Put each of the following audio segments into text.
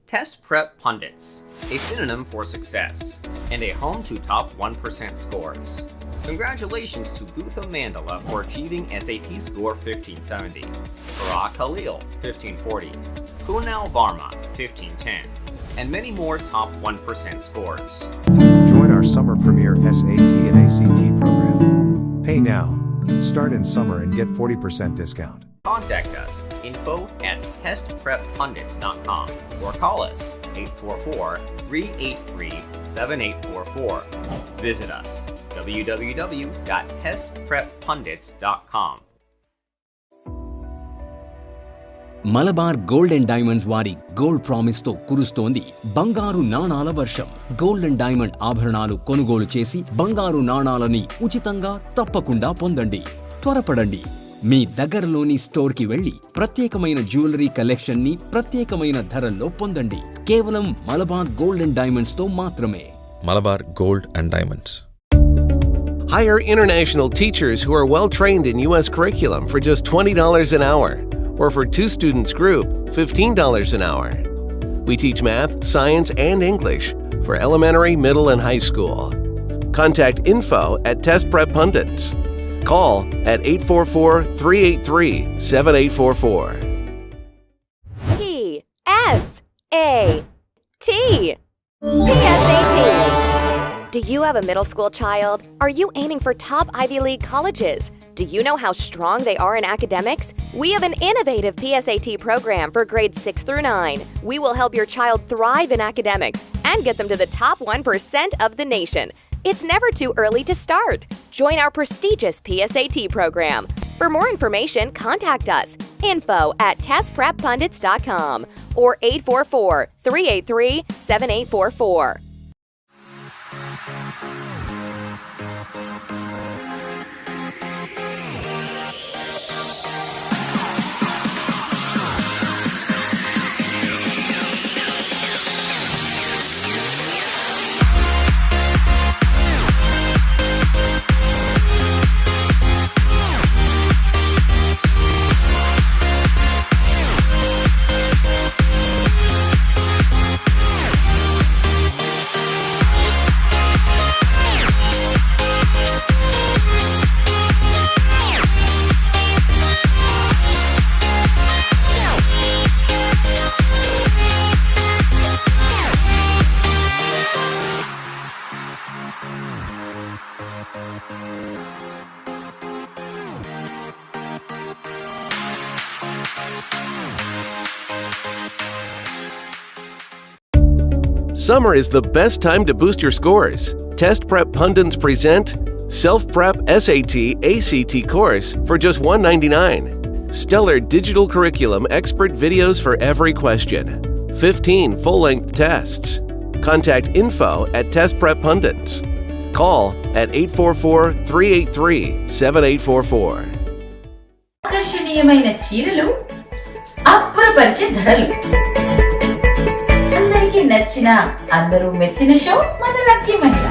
Test Prep Pundits, a synonym for success, and a home to top 1% scores. Congratulations to Gutha Mandala for achieving SAT score 1570, Farah Khalil 1540, Kunal Varma 1510, and many more top 1% scores. Join our summer premiere SAT and ACT program. Pay now. Start in summer and get 40% discount. Contact us, info@testpreppundits.com, or call us, 844-383-7844. Visit us, www.testpreppundits.com. Malabar gold and diamonds వారి gold promise తో కురుస్తోంది బంగారు నాణాల వర్షం. Gold and diamond ఆభరణాలు కొనుగోలు చేసి బంగారు నాణాలని ఉచితంగా తప్పకుండా పొందండి. త్వరపడండి, మీ దగ్గరలోని స్టోర్ కి వెళ్లి ప్రత్యేకమైన జ్యువెలరీ కలెక్షన్ ని ప్రత్యేకమైన ధరల్లో పొందండి. కేవలం మలబార్ గోల్డ్ అండ్ డైమండ్స్ తో మాత్రమే. Malabar gold and diamonds. Hire international teachers who are well trained in US curriculum for just $20 an hour, or for 2 students group, $15 an hour. We teach math, science, and English for elementary, middle, and high school. Contact info@testpreppundits. Call at 844-383-7844. PSAT. Do you have a middle school child? Are you aiming for top Ivy League colleges? Do you know how strong they are in academics? We have an innovative PSAT program for grades 6 through 9. We will help your child thrive in academics and get them to the top 1% of the nation. It's never too early to start. Join our prestigious PSAT program. For more information, contact us. info@testpreppundits.com or 844-383-7844. Summer is the best time to boost your scores. Test Prep Pundits present Self-Prep SAT ACT course for just $199. Stellar digital curriculum expert videos for every question. 15 full-length tests. Contact info@testpreppundits. Call at 844-383-7844. ఆకర్షణీయమైన చీరలు, అప్పురపరిచే ధరలు, అందరికీ నచ్చిన, అందరూ మెచ్చిన show మన lucky మహిళ.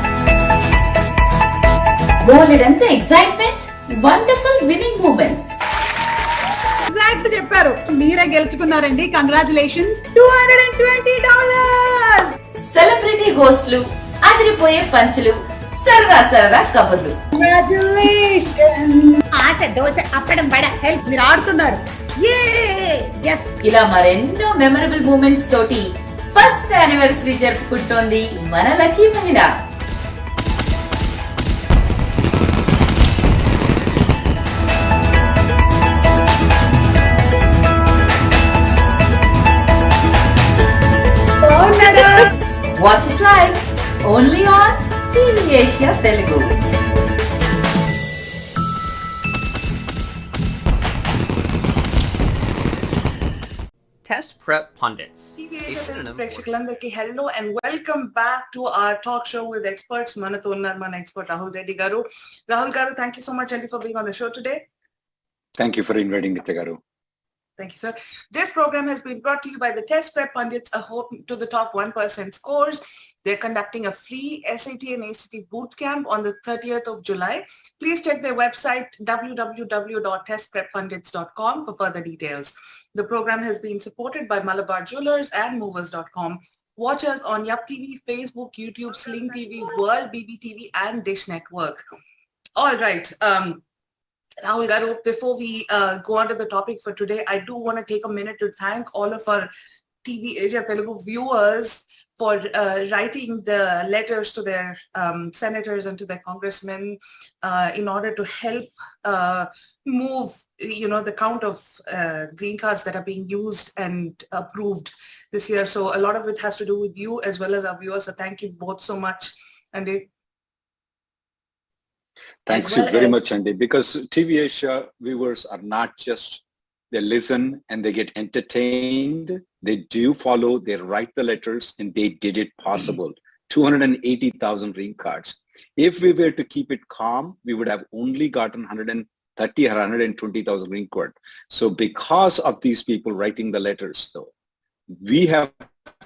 బోలెడంత excitement, wonderful winning moments. Exact చెప్పారు, మీరే గెలుచుకున్నారండి. కంగ్రాచులేషన్స్, $220. సెలబ్రిటీ హోస్టులు, అదిరిపోయే పంచులు, సరదా సరదా కబుర్లు. ఆశ దోశ అప్పడం బడ హెల్ప్ మీరు ఆడుతున్నారు. ఇలా మరెన్నో మెమరబుల్ మూమెంట్స్ తోటి ఫస్ట్ యానివర్సరీ జరుపుకుంటోంది మన లక్కీ మహిళ. Watch it live only on TV Asia Telugu. Test Prep Pundits, TV a Asia synonym for ప్రేక్షకులందరికీ hello and welcome back to our talk show with experts. మనతో ఉన్నారు మన expert Rahul Reddy గారు. రాహుల్ గారు, thank you so much అండి for being on the show today. Thank you for inviting నిత్య గారు. Thank you, sir. This program has been brought to you by the Test Prep Pundits, a hope to the top 1% scores. They're conducting a free SAT and ACT bootcamp on the 30th of July. Please check their website, www.testpreppundits.com, for further details. The program has been supported by Malabar Jewelers and Movers.com. Watch us on Yup TV, Facebook, YouTube, Sling TV, World BBTV, and Dish Network. All right. Rahul Garu, before we go on to the topic for today, I do want to take a minute to thank all of our TV Asia Telugu viewers for writing the letters to their senators and to their congressmen in order to help move, the count of green cards that are being used and approved this year. So a lot of it has to do with you as well as our viewers. So thank you both so much. And Thanks you very much, Andy, because TV Asia viewers are not just, they listen and they get entertained. They do follow, they write the letters, and they did it possible. 280,000 green cards. If we were to keep it calm, we would have only gotten 130 or 120,000 green card. So because of these people writing the letters, though, we have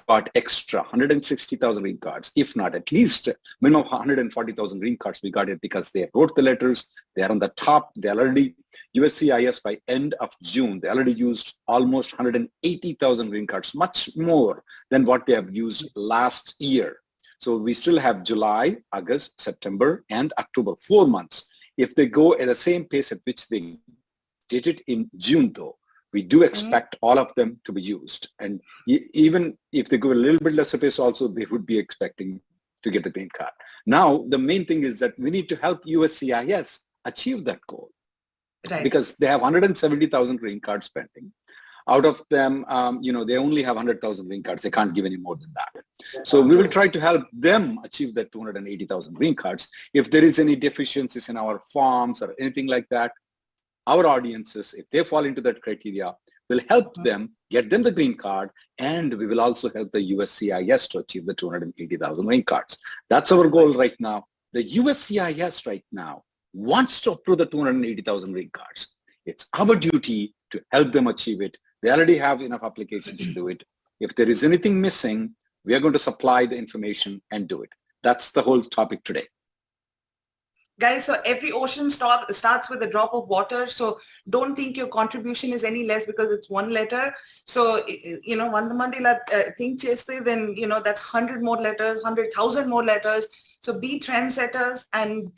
got extra 160,000 green cards, if not at least minimum 140,000 green cards. We got it because they wrote the letters. They are on the top. They already, USCIS by end of June, they already used almost 180,000 green cards, much more than what they have used last year. So we still have July, August, September, and October, 4 months. If they go at the same pace at which they did it in June, though, we do expect all of them to be used. And even if they go a little bit lesser pace also, they would be expecting to get the green card. Now, the main thing is that we need to help USCIS achieve that goal. Right. Because they have 170,000 green cards pending. Out of them, they only have 100,000 green cards. They can't give any more than that. So we will try to help them achieve that 280,000 green cards. If there is any deficiencies in our forms or anything like that, our audiences, if they fall into that criteria, will help them, get them the green card, and we will also help the USCIS to achieve the 280,000 green cards. That's our goal right now. The USCIS right now wants to approve the 280,000 green cards. It's our duty to help them achieve it. They already have enough applications to do it. If there is anything missing, we are going to supply the information and do it. That's the whole topic today. Guys, so every ocean starts with a drop of water. So don't think your contribution is any less because it's one letter. So, one month think cheste, then, that's 100 more letters, 100,000 more letters. So be trendsetters and,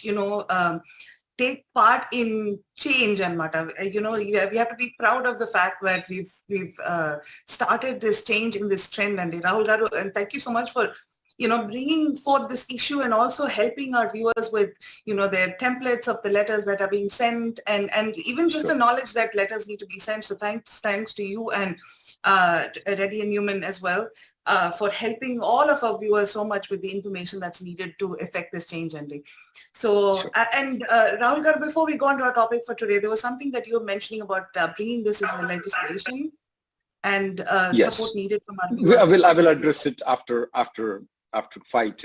take part in change and matter. We have to be proud of the fact that we've started this change in this trend. And Rahul Garu, and thank you so much for bringing forth this issue and also helping our viewers with, their templates of the letters that are being sent and even just the knowledge that letters need to be sent. So thanks to you and Reddy and Newman as well for helping all of our viewers so much with the information that's needed to effect this change, Andy. So, Rahul Garu, before we go on to our topic for today, there was something that you were mentioning about bringing this as a legislation and support needed from our viewers. I will address it after 5-10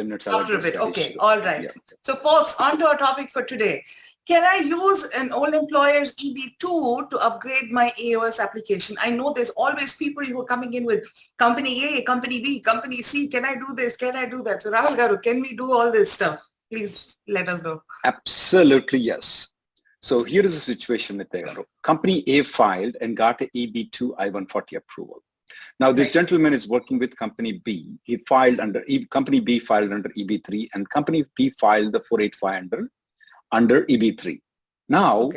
minutes. After a bit, okay, all right. Yeah. So folks, on to our topic for today. Can I use an old employer's EB-2 to upgrade my AOS application? I know there's always people who are coming in with company A, company B, company C. Can I do this? Can I do that? So Rahul Garu, can we do all this stuff? Please let us know. Absolutely, yes. So here is the situation with Garu. Company A filed and got an EB-2 I-140 approval. Now, this gentleman is working with Company B. He filed under, Company B filed under EB-3 and Company B filed the 485 under EB-3. Now,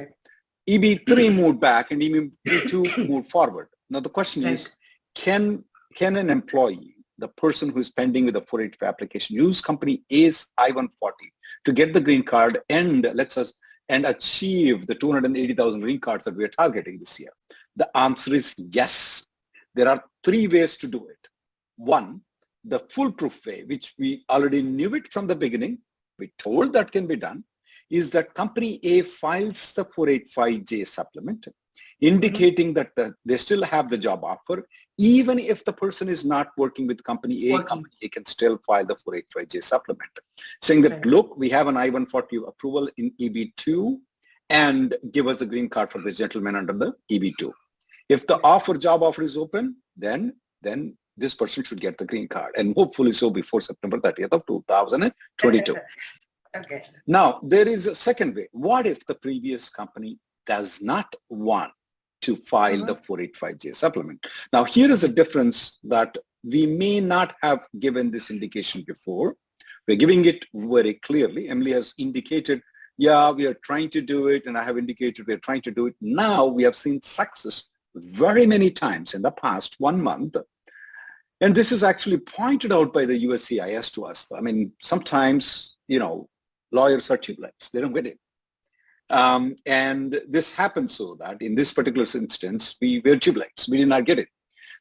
EB-3 moved back and EB-2 moved forward. Now, the question is, can an employee, the person who is pending with the 485 application, use Company A's I-140 to get the green card and achieve the 280,000 green cards that we are targeting this year? The answer is yes. There are 3 ways to do it. 1, the foolproof way, which we already knew it from the beginning, we told that can be done, is that Company A files the 485J supplement, indicating that they still have the job offer. Even if the person is not working with Company A, Company A can still file the 485J supplement, saying that, look, we have an I-140 approval in EB-2 and give us a green card for this gentleman under the EB-2. If the job offer is open, then this person should get the green card, and hopefully so before September 30th of 2022. Okay. Now, there is a second way. What if the previous company does not want to file the 485J supplement? Now, here is a difference that we may not have given this indication before. We're giving it very clearly. Emily has indicated, yeah, we are trying to do it, and I have indicated we're trying to do it. Now, we have seen success very many times in the past 1 month. And this is actually pointed out by the USCIS to us. I mean, sometimes, lawyers are chiblets. They don't get it. And this happens so that in this particular instance, we were chiblets. We did not get it.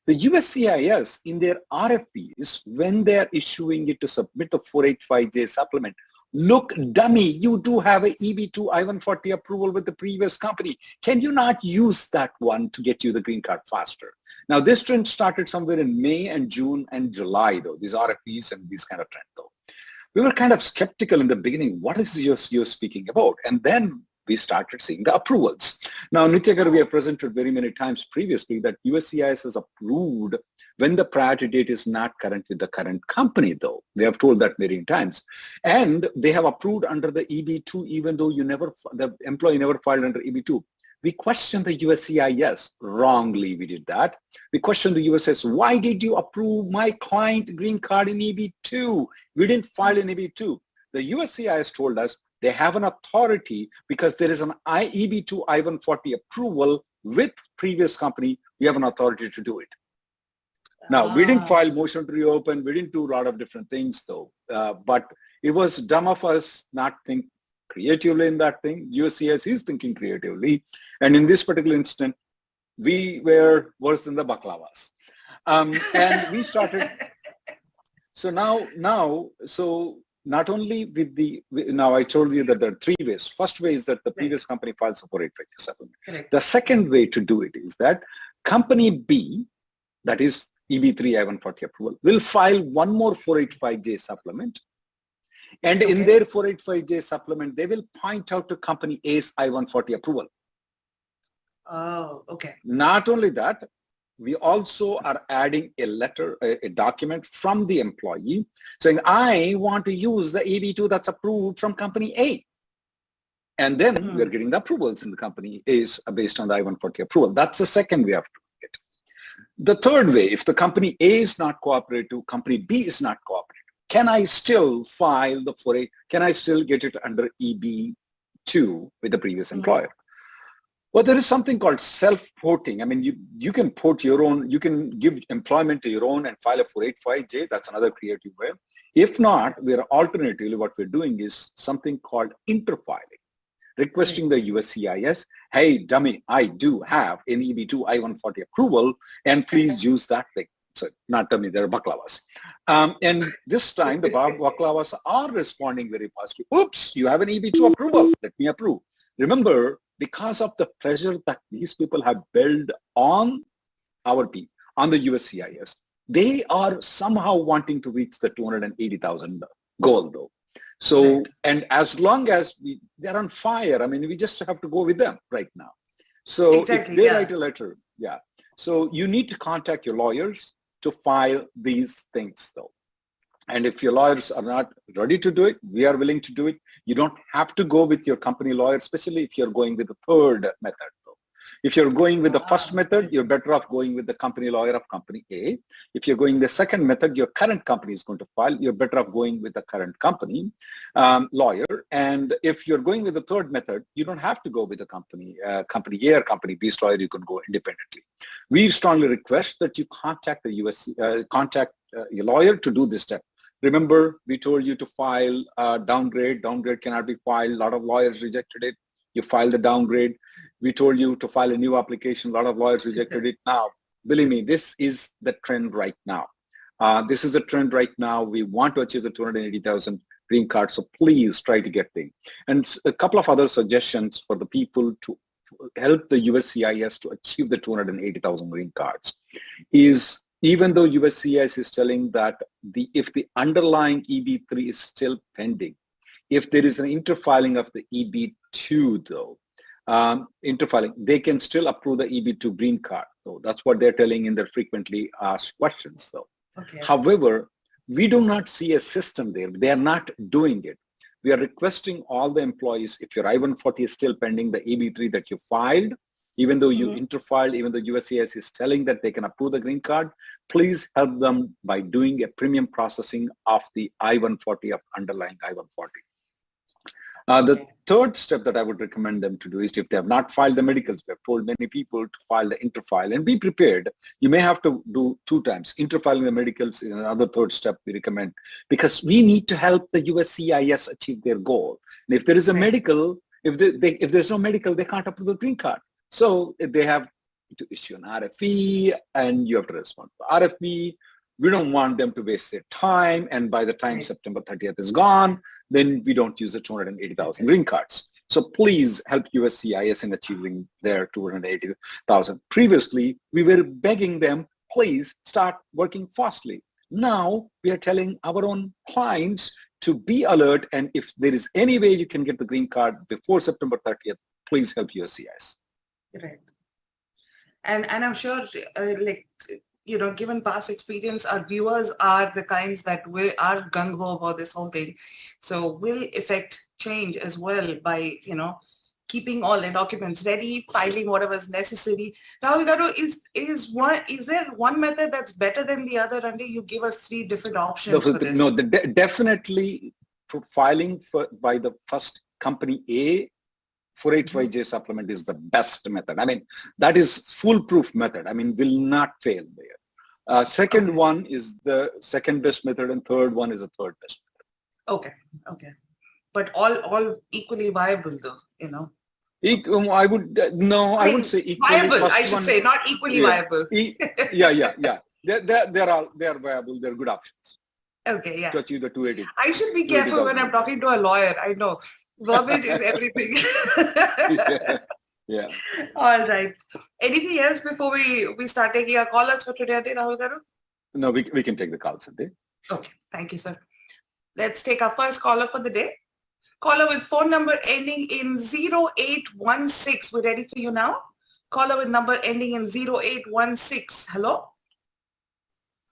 The USCIS, in their RFPs, when they're issuing it to submit the 485J supplement, look, dummy, you do have a EB-2 I-140 approval with the previous company. Can you not use that one to get you the green card faster? Now, this trend started somewhere in May and June and July, though, these RFPs and these kind of trend, though. We were kind of skeptical in the beginning. What is you're speaking about? And then we started seeing the approvals. Now, Nitya, we have presented very many times previously that USCIS has approved when the priority date is not current with the current company, though. They have told that many times. And they have approved under the EB-2, even though the employee never filed under EB-2. We questioned the USCIS. Wrongly, we did that. We questioned the USCIS. Why did you approve my client green card in EB-2? We didn't file in EB-2. The USCIS told us they have an authority because there is an EB-2 I-140 approval with previous company. We have an authority to do it. Now, we didn't file motion to reopen. We didn't do a lot of different things, though. But it was dumb of us not think creatively in that thing. USCIS is thinking creatively. And in this particular instant, we were worse than the baklavas. And we started. So so not only with now I told you that there are 3 ways. First way is that the previous company files a 485J supplement. Correct. The second way to do it is that company B, that is EB-3 I-140 approval, will file one more 485J supplement. And in their 485J supplement, they will point out to company A's I-140 approval. Oh, okay. Not only that, we also are adding a letter, a document from the employee saying, I want to use the EB-2 that's approved from company A. And then we're getting the approvals in the company is based on the I-140 approval. That's the second way of doing it. The third way, if the company A is not cooperative, company B is not cooperative, can I still file the 48? Can I still get it under EB-2 with the previous employer? Well, there is something called self-porting. I mean, you can port your own, you can give employment to your own and file a 485J. That's another creative way. If not, alternatively, what we're doing is something called interfiling, requesting the USCIS, hey, dummy, I do have an EB-2 I-140 approval, and please use that thing. So not dummy, they're baklavas. And this time, the baklavas are responding very positively. Oops, you have an EB-2 approval. Let me approve. Remember, because of the pressure that these people have built on on the USCIS, they are somehow wanting to reach the 280,000 goal, though. So, right. And as long as they're on fire, I mean, we just have to go with them right now. So exactly, if they write a letter, so you need to contact your lawyers to file these things, though. And if your lawyers are not ready to do it, we are willing to do it. You don't have to go with your company lawyer, especially if you're going with the third method, though. If you're going with the first method, you're better off going with the company lawyer of company A. If you're going the second method, your current company is going to file. You're better off going with the current company lawyer. And if you're going with the third method, you don't have to go with the company A or company B's lawyer. You can go independently. We strongly request that you contact the contact your lawyer to do this step. Remember, we told you to file downgrade. Downgrade cannot be filed. A lot of lawyers rejected it. You file the downgrade. We told you to file a new application. A lot of lawyers rejected it. Now, believe me, this is the trend right now. This is a trend right now. We want to achieve the 280,000 green cards, so please try to get them. And a couple of other suggestions for the people to help the USCIS to achieve the 280,000 green cards is, even though USCIS is telling that if the underlying EB-3 is still pending, if there is an interfiling of the EB-2, though, interfiling, they can still approve the EB-2 green card. So that's what they're telling in their frequently asked questions, though. Okay. However, we do not see a system there. They are not doing it. We are requesting all the employees, if your I-140 is still pending, the EB-3 that you filed, even though you interfiled, even though USCIS is telling that they can approve the green card, please help them by doing a premium processing of the I-140 of underlying I-140. The third step that I would recommend them to do is, if they have not filed the medicals, we have told many people to file the interfile and be prepared. You may have to do 2 times. Interfiling the medicals is another third step we recommend, because we need to help the USCIS achieve their goal. And if there is a medical, if there's no medical, they can't approve the green card. So they have to issue an RFE and you have to respond to the RFE. We don't want them to waste their time, and by the time September 30th is gone, then we don't use the 280,000 green cards. So please help USCIS in achieving their 280,000. Previously, we were begging them, please start working fastly. Now we are telling our own clients to be alert, and if there is any way you can get the green card before September 30th, please help USCIS. Right. And I'm sure, given past experience, our viewers are the kinds that are gung-ho about this whole thing. So will effect change as well by, keeping all the documents ready, filing whatever is necessary. Rahul Garu, is there one method that's better than the other? And you give us 3 different options for this. No, definitely filing by the first company A, 485J supplement is the best method. I mean, that is foolproof method. I mean, will not fail there. Second one is the second best method, and third one is the third best method. Okay. But all equally viable, though, I would say equally viable. I should say, not equally viable. Yeah. They're viable. They're good options. Okay, yeah. To achieve the 280. I should be careful when I'm talking to a lawyer. I know. Verbiage is everything. Yeah. All right. Anything else before we start taking our callers for today, Rahul Garu? No, we can take the calls today. Okay. Thank you, sir. Let's take our first caller for the day. Caller with phone number ending in 0816. We're ready for you now. Caller with number ending in 0816. Hello?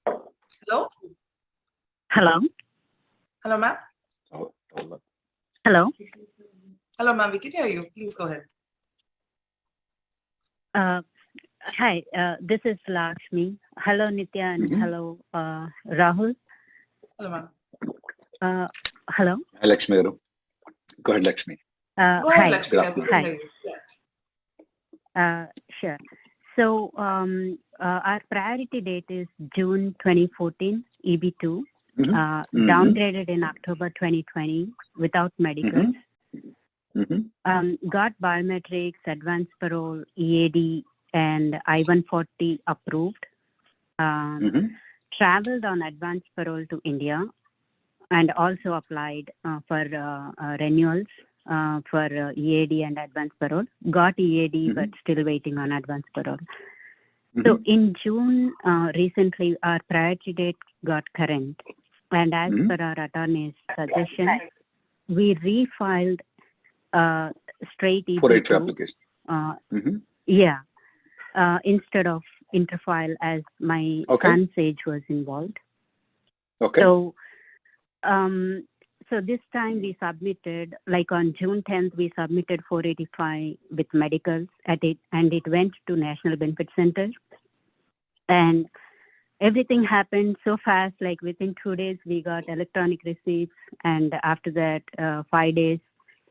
Hello? Hello? Hello, ma'am? Oh, hold on. Hello? Hello, ma'am. We can hear you. Please go ahead. Hi, this is Lakshmi. Hello, Nitya, and hello, Rahul. Hello, ma'am. Hello? Hi, Lakshmi. Go ahead, Lakshmi. Go ahead, Lakshmi. Hi. Sure. So, our priority date is June 2014, EB-2. Downgraded in October 2020 without medicals. Got biometrics, advanced parole, EAD, and I-140 approved. Traveled on advanced parole to India, and also applied for renewals for EAD and advanced parole. Got EAD, but still waiting on advanced parole. So in June, recently, our priority date got current. And as per our attorney's suggestion, we refiled straight EB-2 application. Instead of interfile, as my son's age was involved. Okay. So this time we submitted, like on June 10th, we submitted 485 with medicals and it went to National Benefit Center. And everything happened so fast, like within 2 days, we got electronic receipts. And after that, 5 days,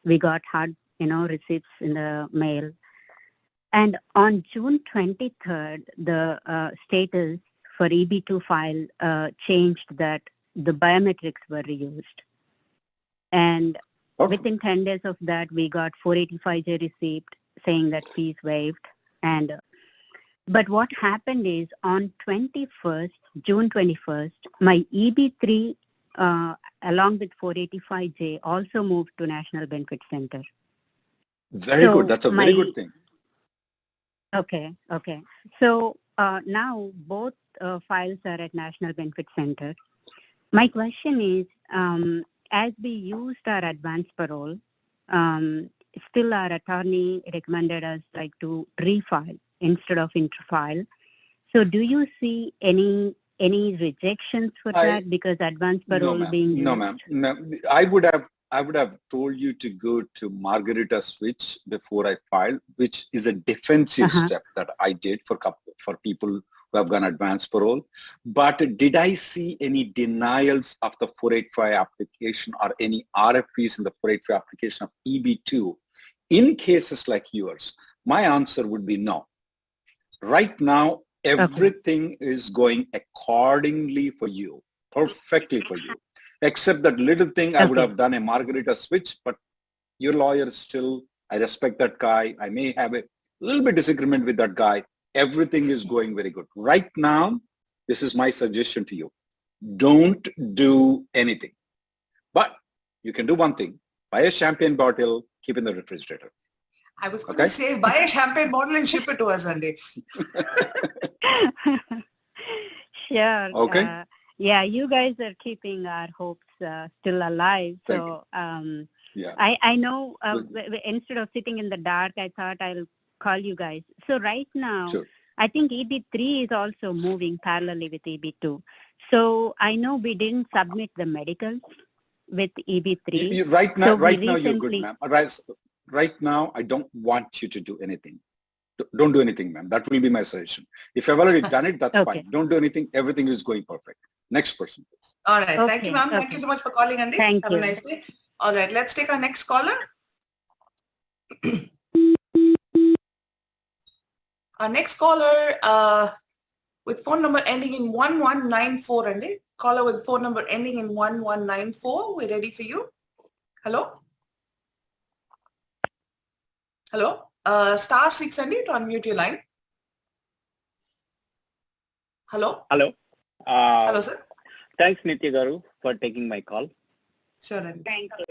we got hard, receipts in the mail. And on June 23rd, the status for EB-2 file changed that the biometrics were reused. And within 10 days of that, we got 485J receipt saying that fees waived. But what happened is on June 21st, my EB-3 along with 485J also moved to National Benefit Center. Very good. That's a very good thing. Okay. So now both files are at National Benefit Center. My question is, as we used our advanced parole, still our attorney recommended us like to refile instead of interfile. So do you see any rejections for that because advanced parole being used? No, ma'am. I would have told you to go to Margarita switch before I filed, which is a defensive step that I did for people who have gone advanced parole. But did I see any denials of the 485 application or any RFPs in the 485 application of EB-2 in cases like yours? My answer would be no. Right now, everything is going accordingly for you, perfectly for you, except that little thing I would have done a Margarita switch, but your lawyer is still, I respect that guy. I may have a little bit disagreement with that guy. Everything is going very good. Right now, this is my suggestion to you. Don't do anything. But you can do one thing. Buy a champagne bottle, keep in the refrigerator. I was going to say, buy a champagne bottle and ship it to us, Andy. Sure. Okay. Yeah, you guys are keeping our hopes still alive. So I know instead of sitting in the dark, I thought I'll call you guys. So right now, I think EB-3 is also moving parallelly with EB-2. So I know we didn't submit the medicals with EB-3. Right now, you're good, ma'am. Right now, I don't want you to do anything. Don't do anything, ma'am. That will be my suggestion. If I've already done it, that's fine. Don't do anything. Everything is going perfect. Next person, please. All right. Thank you, ma'am. Thank you so much for calling, Andy. Have a nice day. All right. Let's take our next caller. Our next caller with phone number ending in 1194, Andy. Caller with phone number ending in 1194. We're ready for you. Hello? Hello? *6, Andy, to unmute your line. Hello? Hello. Hello, sir. Thanks, Nitya Garu, for taking my call. Sure, Andy. Thank you.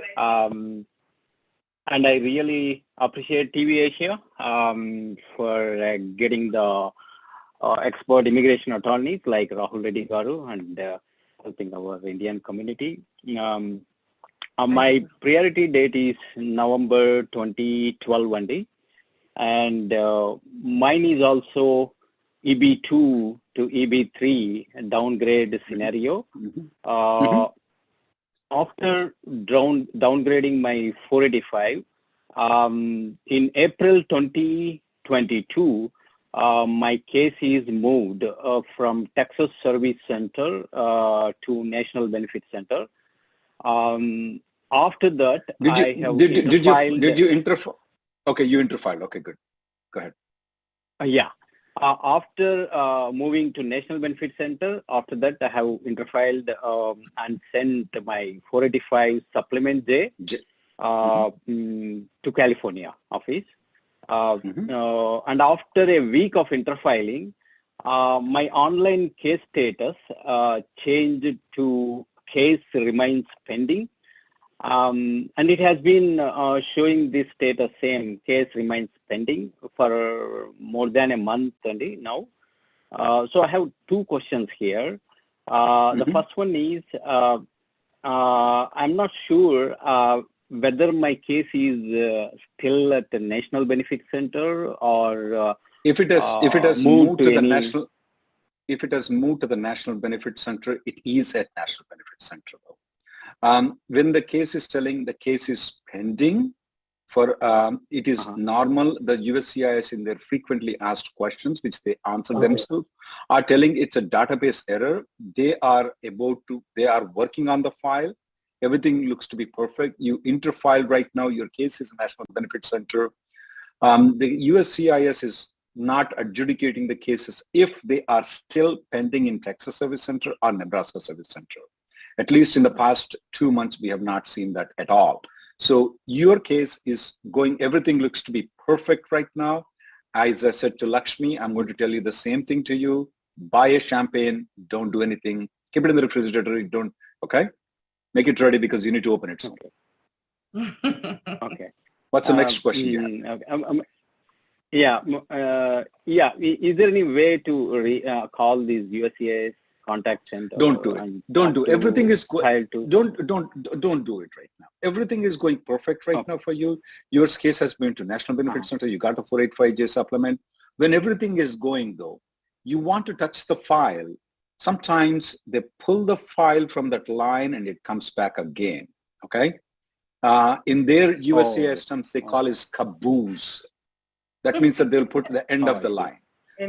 And I really appreciate TV Asia for getting the expert immigration attorneys like Rahul Reddy Garu and helping our Indian community. My priority date is November 2012 Andy, and mine is also EB-2 to EB-3 downgrade scenario. After downgrading my 485, in April 2022, my case is moved from Texas Service Center to National Benefit Center. After that, did you interfile? Okay, you interfiled. Okay, good. Go ahead. Yeah. After moving to National Benefit Center, after that I have interfiled and sent my 485 supplement J to California office. And after a week of interfiling, my online case status changed to case remains pending. And it has been showing this status same, case remains pending for more than a month now. So I have two questions here. The first one is, I'm not sure whether my case is still at the National Benefit Center or if it has moved to the National, if it has moved to the National Benefit Center, it is at National Benefit Center. When the case is telling the case is pending, for it is normal. The USCIS in their frequently asked questions, which they answer themselves, are telling it's a database error. They are working on the file. Everything looks to be perfect. You interfile right now. Your case is National Benefit Center. The USCIS is not adjudicating the cases if they are still pending in Texas Service Center or Nebraska Service Center. At least in the past 2 months, we have not seen that at all. So your case is going, everything looks to be perfect right now. As I said to Lakshmi, I'm going to tell you the same thing to you. Buy a champagne, don't do anything. Keep it in the refrigerator, don't, okay? Make it ready because you need to open it soon. Okay. Okay. What's the next question you have? Is there any way to call these USCIS contact center. Don't do it. Don't do it. Everything is don't do it right now. Everything is going perfect right now for you. Your case has been to National Benefit Center. You got the 485J supplement. When everything is going though, you want to touch the file. Sometimes they pull the file from that line and it comes back again. Okay. In their USCIS terms, they call it caboose. That means that they'll put the end of the line.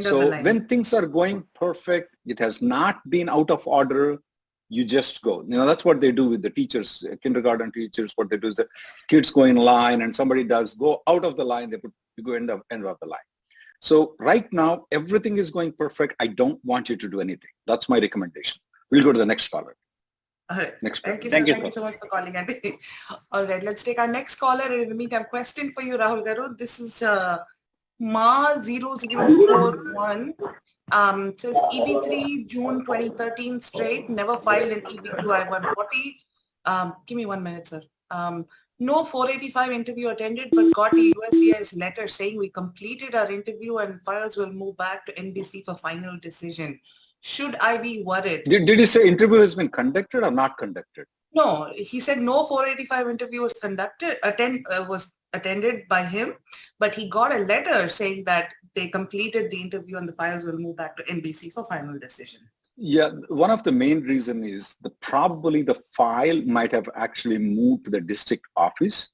So when things are going perfect, it has not been out of order, you just go. You know, that's what they do with the teachers, kindergarten teachers. What they do is the kids go in line and somebody does go out of the line, they go end of the line. So right now, everything is going perfect. I don't want you to do anything. That's my recommendation. We'll go to the next caller. All right. Next Thank you so much for calling. All right, let's take our next caller. And in the meantime, question for you, Rahul Garu. This is Ma0041. Says EB-3 June 2013 straight, never filed an EB-2 I-140. Give me 1 minute, sir. No 485 interview attended, but got a USCIS letter saying we completed our interview and files will move back to NBC for final decision. Should I be worried? Did he say interview has been conducted or not conducted? No, he said no 485 interview was attended by him, but he got a letter saying that they completed the interview and the files will move back to NBC for final decision. Yeah, one of the main reason is probably the file might have actually moved to the district office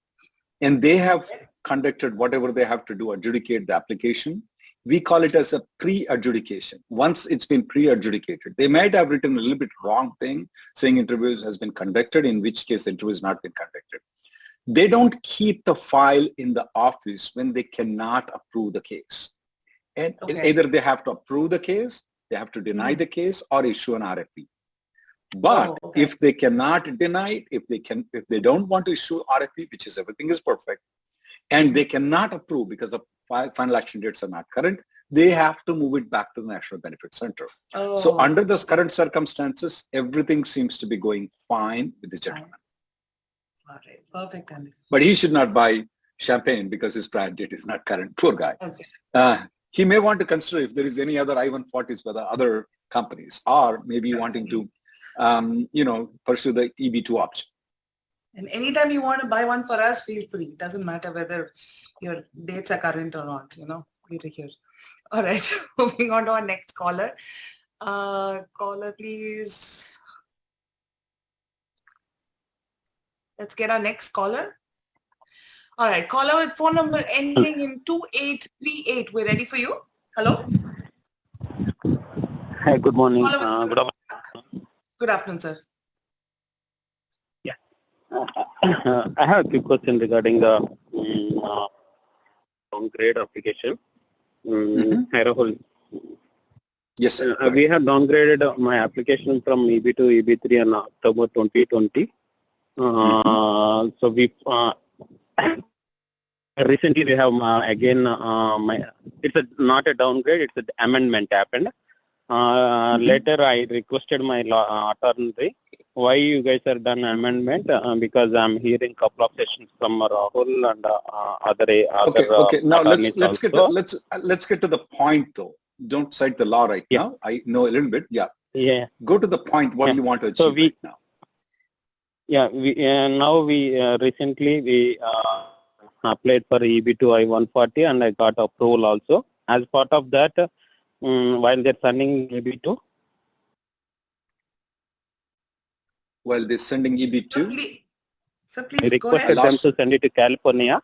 and they have conducted whatever they have to do, adjudicate the application. We call it as a pre-adjudication. Once it's been pre-adjudicated, they might have written a little bit wrong thing saying interviews has been conducted, in which case the interview has not been conducted. They don't keep the file in the office when they cannot approve the case. And either they have to approve the case, they have to deny the case or issue an RFP. But if they cannot deny it, if they don't want to issue RFP, which is everything is perfect, and they cannot approve because the final action dates are not current, they have to move it back to the National Benefit Center. So under the current circumstances, everything seems to be going fine with the gentleman. All right, perfect, Andy. But he should not buy champagne because his prior date is not current. Poor guy. He may want to consider if there is any other I-140s by the other companies, or maybe wanting to, pursue the EB-2 option. And anytime you want to buy one for us, feel free. It doesn't matter whether your dates are current or not, we're here. All right, moving on to our next caller. Caller, please. Let's get our next caller. All right, caller with phone number ending in 2838. We're ready for you. Hello? Hi, good morning. Good afternoon, sir. Yeah. I have a quick question regarding the downgrade application. Hi, Rahul. Yes, sir. We have downgraded my application from EB to EB-3 in October 2020. So we recently we have again it's not a downgrade, it's an amendment happened. Later I requested my attorney why you guys have done amendment because I'm hearing couple of sessions from Rahul and other okay. Now let's get to the point though. Don't cite the law right now. I know a little bit. Yeah. Go to the point. What do you want to achieve right now? Yeah, we recently applied for EB-2 I-140 and I got approval also. As part of that, while they're sending EB-2. While they're sending EB-2? So please I requested them to send it to California.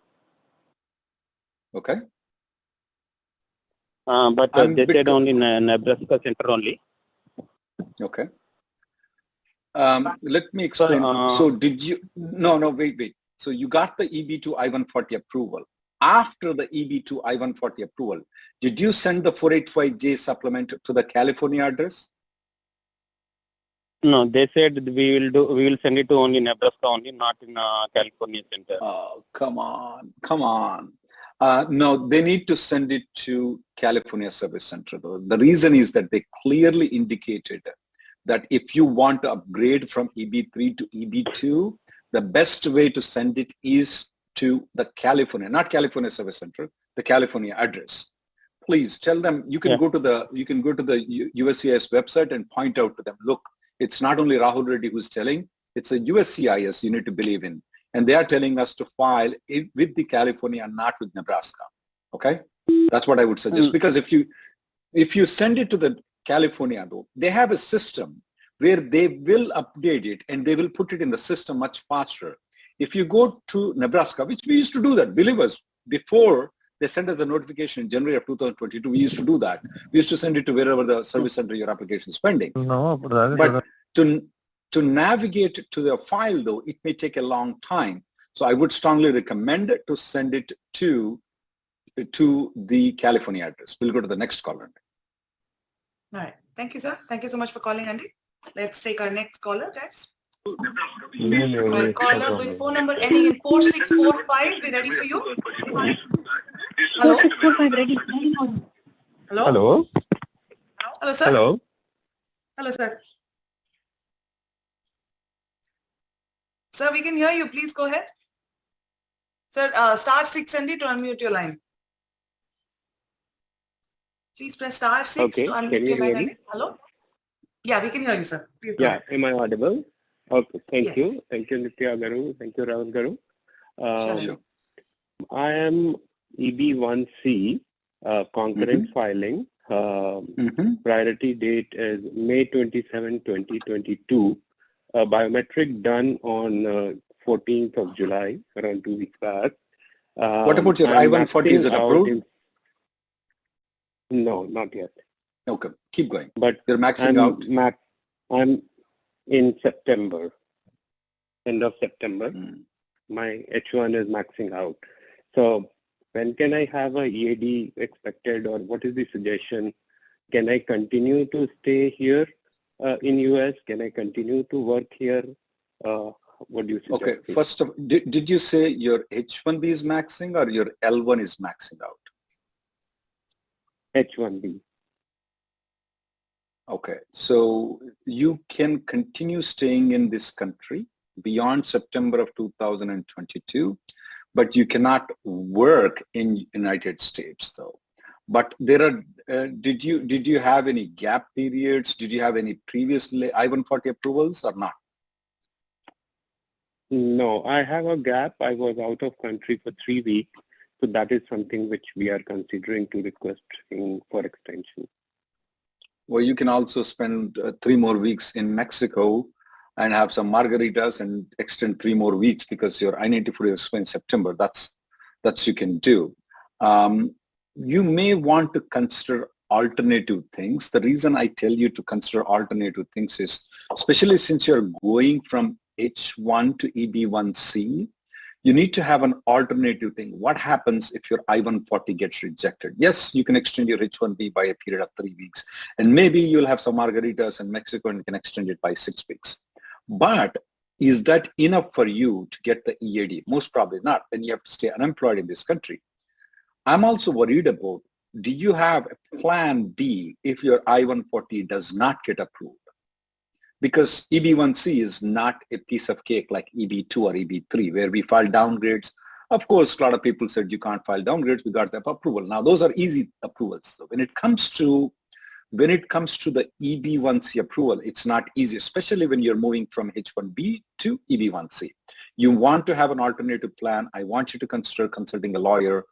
Okay. But they said only Nebraska Center only. Okay. Let me explain. So did you, wait. So you got the EB-2 I-140 approval. After the EB-2 I-140 approval, did you send the 485J supplement to the California address? No, they said we will send it to only Nebraska only, not in California Center. Oh, come on. No, they need to send it to California Service Center though. The reason is that they clearly indicated that if you want to upgrade from EB-3 to EB-2, the best way to send it is to the California, not California Service Center, the California address. please tell them you can go to the USCIS website and point out to them, look, it's not only Rahul Reddy who's telling, it's a USCIS you need to believe in. And they are telling us to file with the California and not with Nebraska. Okay? That's what I would suggest. Because if you send it to the California though, they have a system where they will update it and they will put it in the system much faster. If you go to Nebraska, which we used to do that, believe us, before they sent us the notification in January of 2022, we used to do that. We used to send it to wherever the service center your application is pending. But to navigate to the file though, it may take a long time. So I would strongly recommend to send it to the California address. We'll go to the next caller. All right. Thank you, sir. Thank you so much for calling, Andy. Let's take our next caller, guys. Caller with phone number ending in 4645. We're ready for you. Hello? Hello? Hello? Hello, sir. Hello? Hello, sir. Sir, we can hear you. Please go ahead. Sir, star 6 to unmute your line. Please press star 6 to unmute your line. Hello? Yeah, we can hear you, sir. Please go ahead. Am I audible? Okay, thank you. Thank you, Nitya Garu. Thank you, Rahul Garu. Sure. I am EB-1C, concurrent filing. Priority date is May 27, 2022. Biometric done on 14th of July, around 2 weeks back. What about your I-140? Is it approved? No, not yet. Okay, keep going. But you're maxing out. I'm in September, end of September. My H1 is maxing out. So when can I have a EAD expected, or what is the suggestion? Can I continue to stay here in US? Can I continue to work here? What do you suggest? Okay, first of all, did you say your H1B is maxing or your L1 is maxing out? H1B. Okay, so you can continue staying in this country beyond September of 2022, but you cannot work in United States though. But there are, did you have any gap periods? Did you have any previous I-140 approvals or not? No, I have a gap. I was out of country for 3 weeks. So that is something which we are considering to request for extension. Well, you can also spend 3 more weeks in Mexico and have some margaritas and extend 3 more weeks because your I-94 is in September. That's you can do. You may want to consider alternative things. The reason I tell you to consider alternative things is, especially since you're going from H1 to EB-1C, you need to have an alternative thing. What happens if your I-140 gets rejected? Yes, you can extend your H1B by a period of 3 weeks. And maybe you'll have some margaritas in Mexico and you can extend it by 6 weeks. But is that enough for you to get the EAD? Most probably not. Then you have to stay unemployed in this country. I'm also worried about, do you have a plan B if your I-140 does not get approved? Because EB-1C is not a piece of cake like EB-2 or EB-3 where we file downgrades. Of course, a lot of people said you can't file downgrades. We got the approval. Now, those are easy approvals. So when it comes to the EB-1C approval, it's not easy, especially when you're moving from H-1B to EB-1C. You want to have an alternative plan. I want you to consider consulting a lawyer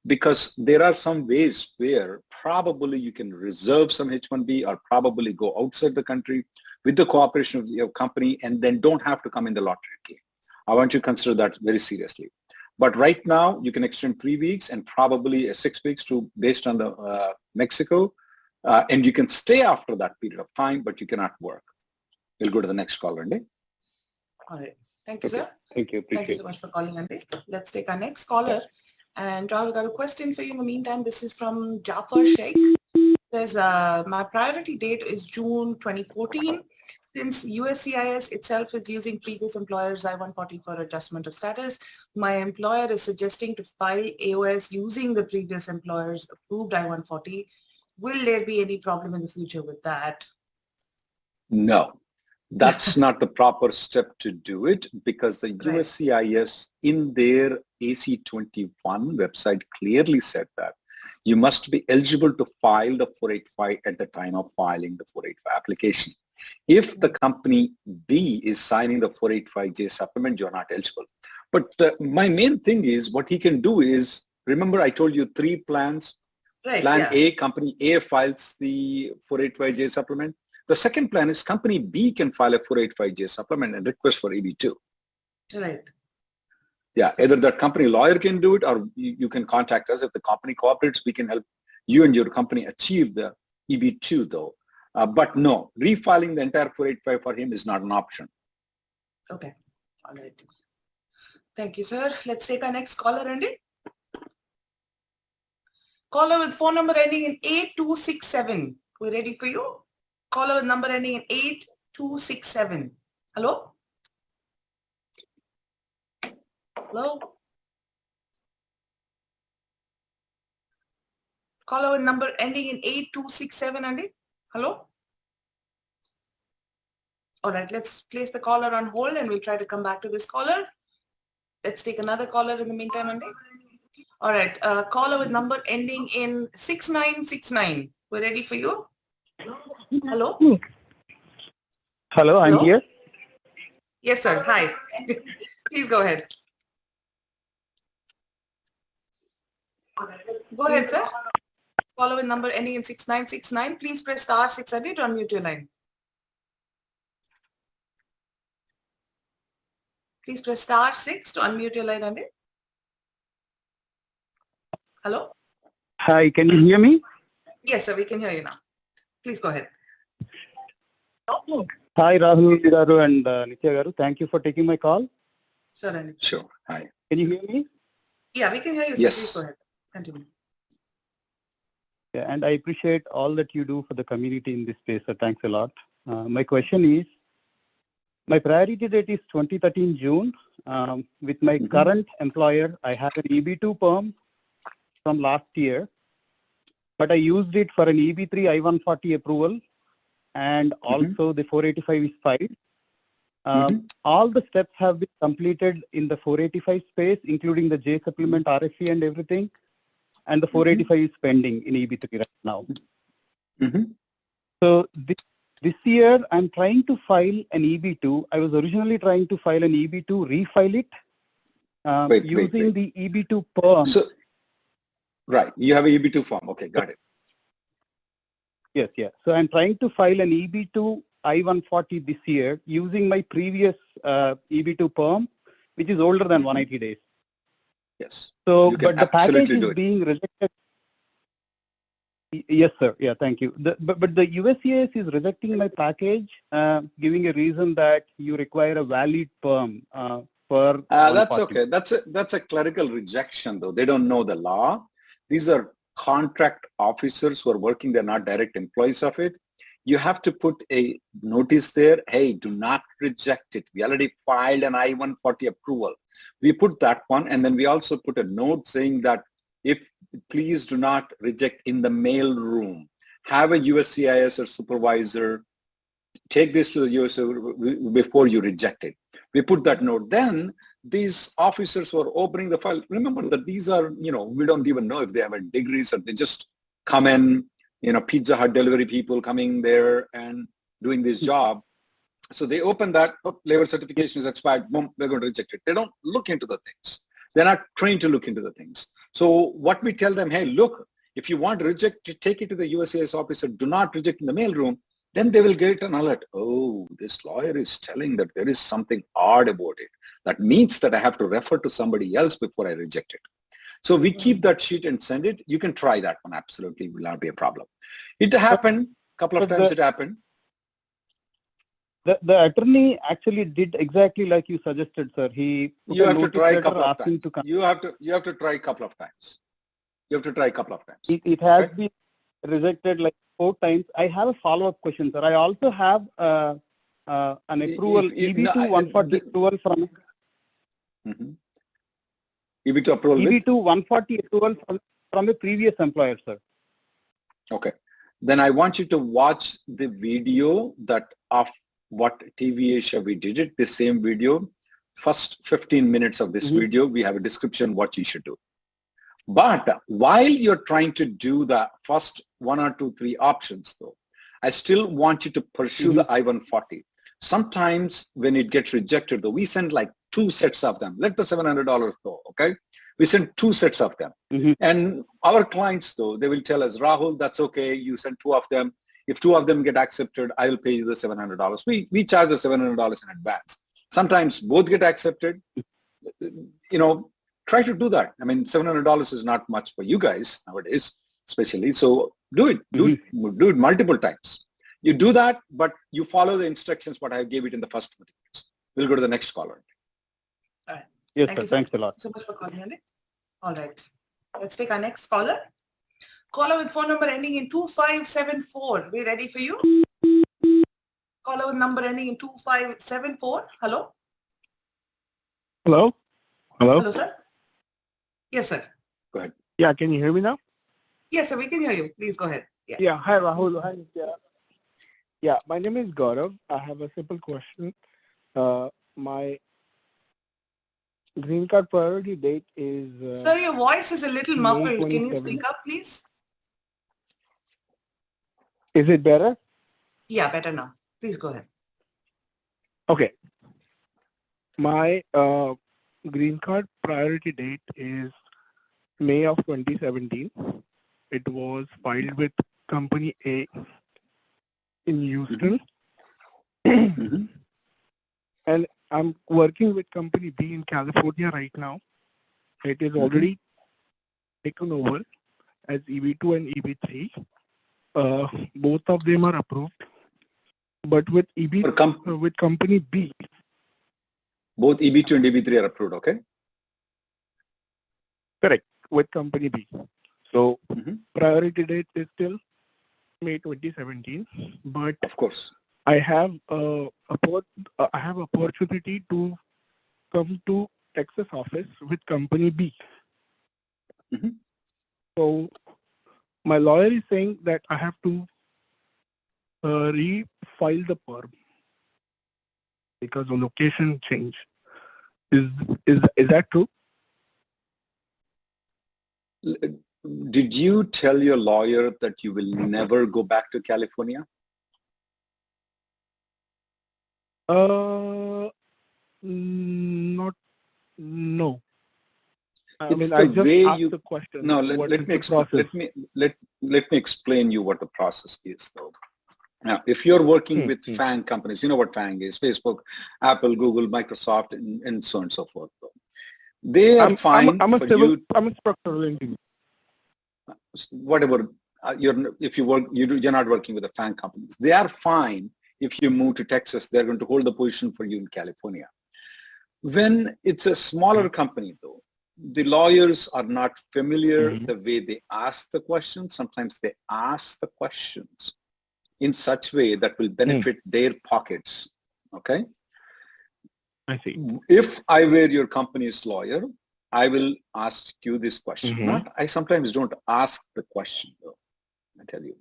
because there are some ways where probably you can reserve some H-1B or probably go outside the country with the cooperation of your company and then don't have to come in the lottery game. I want you to consider that very seriously. But right now, you can extend 3 weeks and probably 6 weeks based on the Mexico. And you can stay after that period of time, but you cannot work. We'll go to the next caller, Andy. All right. Thank you, sir. Thank you. Thank you so much for calling, Andy. Let's take our next caller. And Rahul, got a question for you in the meantime. This is from Jafar Sheikh. Says, my priority date is June 2014. Since USCIS itself is using previous employers' I-140 for adjustment of status, my employer is suggesting to file AOS using the previous employer's approved I-140. Will there be any problem in the future with that? No, that's not the proper step to do it because the USCIS in their AC-21 website clearly said that you must be eligible to file the 485 at the time of filing the 485 application. If the company B is signing the 485J supplement, you're not eligible. But my main thing is what he can do is, remember I told you 3 plans. Right, Plan A, company A files the 485J supplement. The second plan is company B can file a 485J supplement and request for EB-2. Right. Yeah, either that company lawyer can do it, or you can contact us. If the company cooperates, we can help you and your company achieve the EB-2 though. But no, refiling the entire 485 for him is not an option. Okay. All right. Thank you, sir. Let's take our next caller, Andy. Caller with phone number ending in 8267. We're ready for you. Caller with number ending in 8267. Hello? Hello? Caller with number ending in 8267, Andy. Hello? All right, let's place the caller on hold and we'll try to come back to this caller. Let's take another caller in the meantime, Andy. All right, caller with number ending in 6969. We're ready for you. Hello? Hello, I'm here. Yes, sir. Hi. Please go ahead. Go ahead, sir. Caller with number ending in 6969. Please press star 6 to unmute your line. Please press star 6 to unmute your line, Andy. Hello? Hi, can you hear me? Yes, sir. We can hear you now. Please go ahead. Hi, Rahul Garu and Nitya Garu. Thank you for taking my call. Sure, Andy. Sure. Hi. Can you hear me? Yeah, we can hear you, sir. Yes. Please go ahead. Continue. Yeah, and I appreciate all that you do for the community in this space, so thanks a lot. My question is, my priority date is 2013 June. With my current employer, I have an EB-2 perm from last year, but I used it for an EB-3 I-140 approval, and also the 485 is filed. All the steps have been completed in the 485 space, including the J supplement, RFE and everything, and the 485 is pending in EB-3 right now. So this year, I'm trying to file an EB-2. I was originally trying to file an EB-2, refile it, using the EB-2 perm. So, right, you have a EB-2 form. Okay, got it. Yes, yeah. So I'm trying to file an EB-2 I-140 this year using my previous EB-2 perm, which is older than 180 days. Yes. So, but the package is being rejected. Yes, sir. Yeah, thank you. But the USCIS is rejecting my package, giving a reason that you require a valid perm for. That's okay. That's a clerical rejection, though. They don't know the law. These are contract officers who are working. They're not direct employees of it. You have to put a notice there. Hey, do not reject it. We already filed an I-140 approval. We put that one, and then we also put a note saying that if please do not reject in the mail room. Have a USCIS or supervisor take this to the USCIS before you reject it. We put that note. Then these officers who are opening the file, remember that these are, we don't even know if they have a degrees or they just come in, Pizza Hut delivery people coming there and doing this job. So they open that, labor certification is expired, boom, they're going to reject it. They don't look into the things. They're not trained to look into the things. So what we tell them, hey, look, if you want to reject, take it to the USCIS officer, do not reject in the mailroom, then they will get an alert. Oh, this lawyer is telling that there is something odd about it. That means that I have to refer to somebody else before I reject it. So we keep that sheet and send it. You can try that one. Absolutely will not be a problem. It happened. A couple of times it happened. The attorney actually did exactly like you suggested, sir. You have to try a couple of times. You have to try a couple of times. It has been rejected like 4 times. I have a follow-up question, sir. I also have an approval, EB-2 140 approval from EB-2 approval. EB-2 140 approval from a previous employer, sir. Okay. Then I want you to watch the video of what Tvasia we did it, the same video. First 15 minutes of this video, we have a description what you should do. But while you're trying to do the first 1 or 2, 3 options though, I still want you to pursue the I-140. Sometimes when it gets rejected though, we send like 2 sets of them. Let the $700 go, okay? We send 2 sets of them. And our clients though, they will tell us, Rahul, that's okay. You send 2 of them. If 2 of them get accepted, I will pay you the $700. We charge the $700 in advance. Sometimes both get accepted. You know, try to do that. I mean, $700 is not much for you guys nowadays, especially. So do it. Do it multiple times. You do that, but you follow the instructions what I gave it in the first 20 minutes. We'll go to the next caller. All right. Yes, sir. Thanks a lot. So much for calling in. All right. Let's take our next caller. Caller with phone number ending in 2574. We ready for you? Caller with number ending in 2574. Hello? Hello? Hello? Hello, sir? Yes, sir. Go ahead. Yeah, can you hear me now? Yes, sir. We can hear you. Please go ahead. Yeah. Hi, Rahul. Hi, Nitya. Yeah, my name is Gaurav. I have a simple question. My green card priority date is... Sir, your voice is a little May muffled. Can you 27. speak up, please? Is it better? Yeah, better now. Please go ahead. Okay. My green card priority date is May of 2017. It was filed with Company A in Houston. And I'm working with Company B in California right now. It is already taken over as EB-2 and EB-3. Both of them are approved. But with with Company B, both EB-2 and EB-3 are approved, okay? Correct, with Company B. So priority date is still May 2017. But of course, I have opportunity to come to Texas office with Company B. So my lawyer is saying that I have to refile the perm because of location change. Is that true? Did you tell your lawyer that you will never go back to California? No. I mean, I just asked the question. No, let me explain you what the process is, though. Now, if you're working with FANG companies, you know what FANG is: Facebook, Apple, Google, Microsoft, and so on and so forth. Though. They are fine I'm a for civil, you. I'm a structural engineer. Whatever if you work, you're not working with the FANG companies. They are fine if you move to Texas. They're going to hold the position for you in California. When it's a smaller company, though, the lawyers are not familiar the way they ask the questions. Sometimes they ask the questions in such way that will benefit their pockets. Okay? I see. If I were your company's lawyer, I will ask you this question. I sometimes don't ask the question, though. I tell you,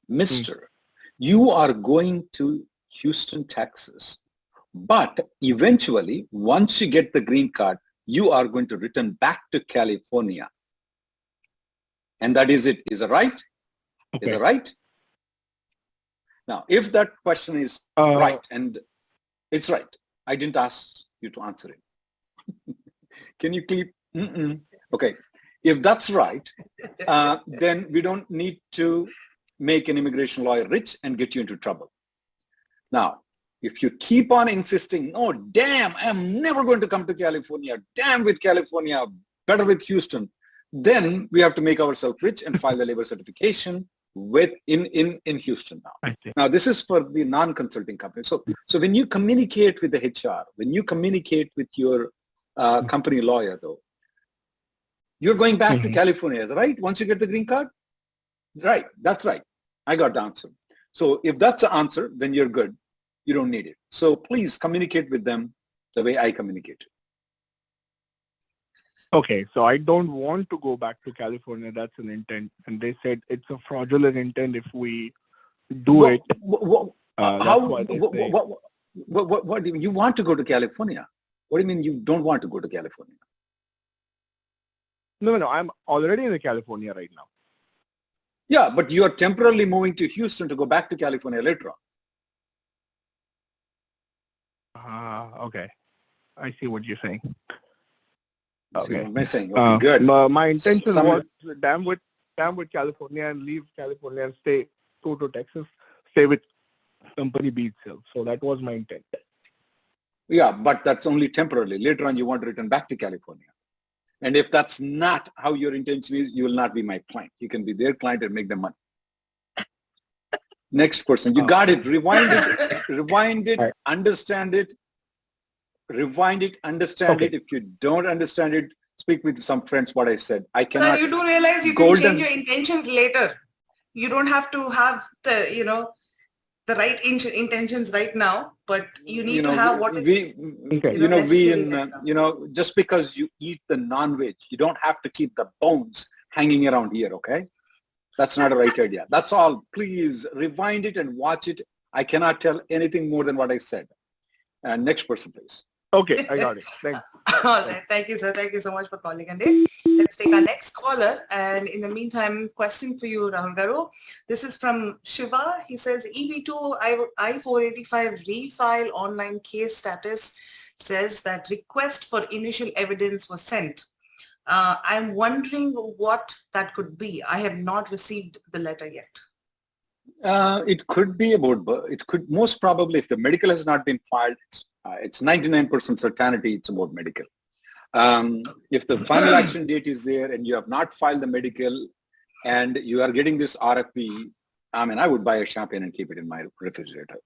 Mister, you are going to Houston, Texas, but eventually, once you get the green card, you are going to return back to California. And that is it. Is it right? Okay. Is it right? Now, if that question is right, and it's right, I didn't ask you to answer it. Can you keep? Okay. If that's right, then we don't need to make an immigration lawyer rich and get you into trouble. Now, if you keep on insisting, oh, damn, I'm never going to come to California. Damn with California, better with Houston. Then we have to make ourselves rich and file the labor certification in Houston now. Now, this is for the non-consulting company. So when you communicate with the HR, when you communicate with your company lawyer, though, you're going back to California, right? Once you get the green card? Right. That's right. I got the answer. So if that's the answer, then you're good. You don't need it. So please communicate with them the way I communicate. Okay, so I don't want to go back to California. That's an intent. And they said it's a fraudulent intent if we do it. What do you mean? You want to go to California? What do you mean you don't want to go to California? No, I'm already in California right now. Yeah, but you are temporarily moving to Houston to go back to California later on. Okay. I see what you're saying. Okay. Okay. What am I saying? Okay, good. My intention was damn with California and leave California and go to Texas, stay with company B itself. So that was my intent. Yeah, but that's only temporarily. Later on, you want to return back to California. And if that's not how your intention is, you will not be my client. You can be their client and make them money. Next person. You got it. Rewind it, understand it. Rewind it, understand it. If you don't understand it, speak with some friends what I said. I cannot. Sir, you do realize you can change your intentions later. You don't have to have the, the right intentions right now, but you need to have what is just because you eat the non-veg, you don't have to keep the bones hanging around here, okay? That's not a right idea. That's all. Please rewind it and watch it. I cannot tell anything more than what I said. Next person, please. Okay, I got it. Thanks. All right. Thank you, sir. Thank you so much for calling. And let's take our next caller. And in the meantime, question for you, Rahul Garu. This is from Shiva. He says, EB-2 I-485 refile online case status says that request for initial evidence was sent. I'm wondering what that could be. I have not received the letter yet. It could be about, it could most probably, if the medical has not been filed, it's 99% certainty it's about medical. If the final action date is there and you have not filed the medical and you are getting this RFP, I would buy a champagne and keep it in my refrigerator.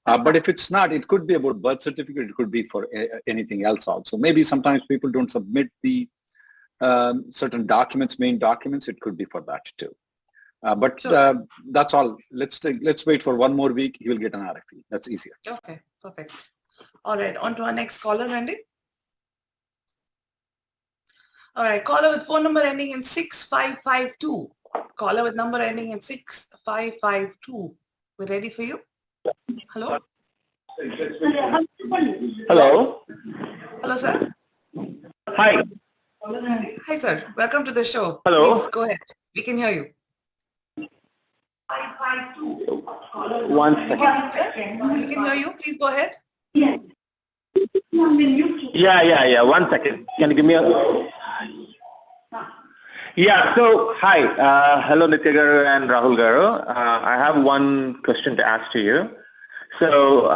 But if it's not, it could be about birth certificate. It could be for anything else also. Maybe sometimes people don't submit the certain documents, main documents. It could be for that too. But that's all. Let's wait for one more week. You will get an RFP. That's easier. Okay, perfect. All right, on to our next caller, Randy. All right, caller with phone number ending in 6552. Caller with number ending in 6552. We're ready for you. Hello? Hello. Hello, sir. Hi. Hi, sir. Welcome to the show. Hello. Please go ahead. We can hear you. 1 second. Sir, we can hear you. Please go ahead. Yeah. 1 second. Can you give me a... Yeah, so hi. Hello, Nitya Garu and Rahul Garu. I have one question to ask to you. So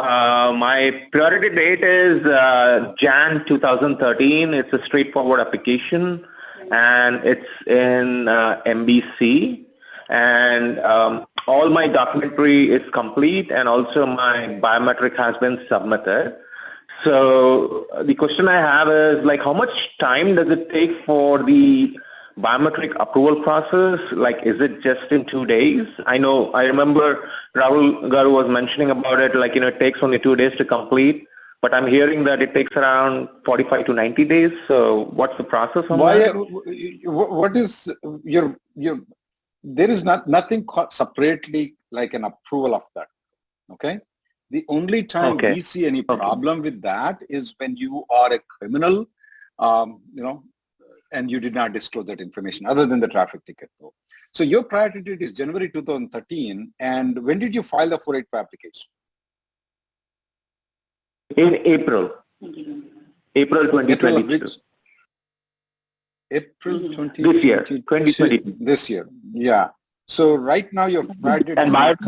my priority date is Jan 2013. It's a straightforward application and it's in MBC. And all my documentary is complete and also my biometric has been submitted. So the question I have is like how much time does it take for the biometric approval process? Like is it just in 2 days? I remember Rahul Garu was mentioning about it, like, it takes only 2 days to complete, but I'm hearing that it takes around 45 to 90 days. So what's the process on that? What is your there is nothing separately like an approval of that, okay? The only time we see any problem with that is when you are a criminal, and you did not disclose that information other than the traffic ticket though. So your priority date is January 2013. And when did you file the 485 application? In April 2022. April 2022. This year, 2020. This year, yeah. So right now your priority date right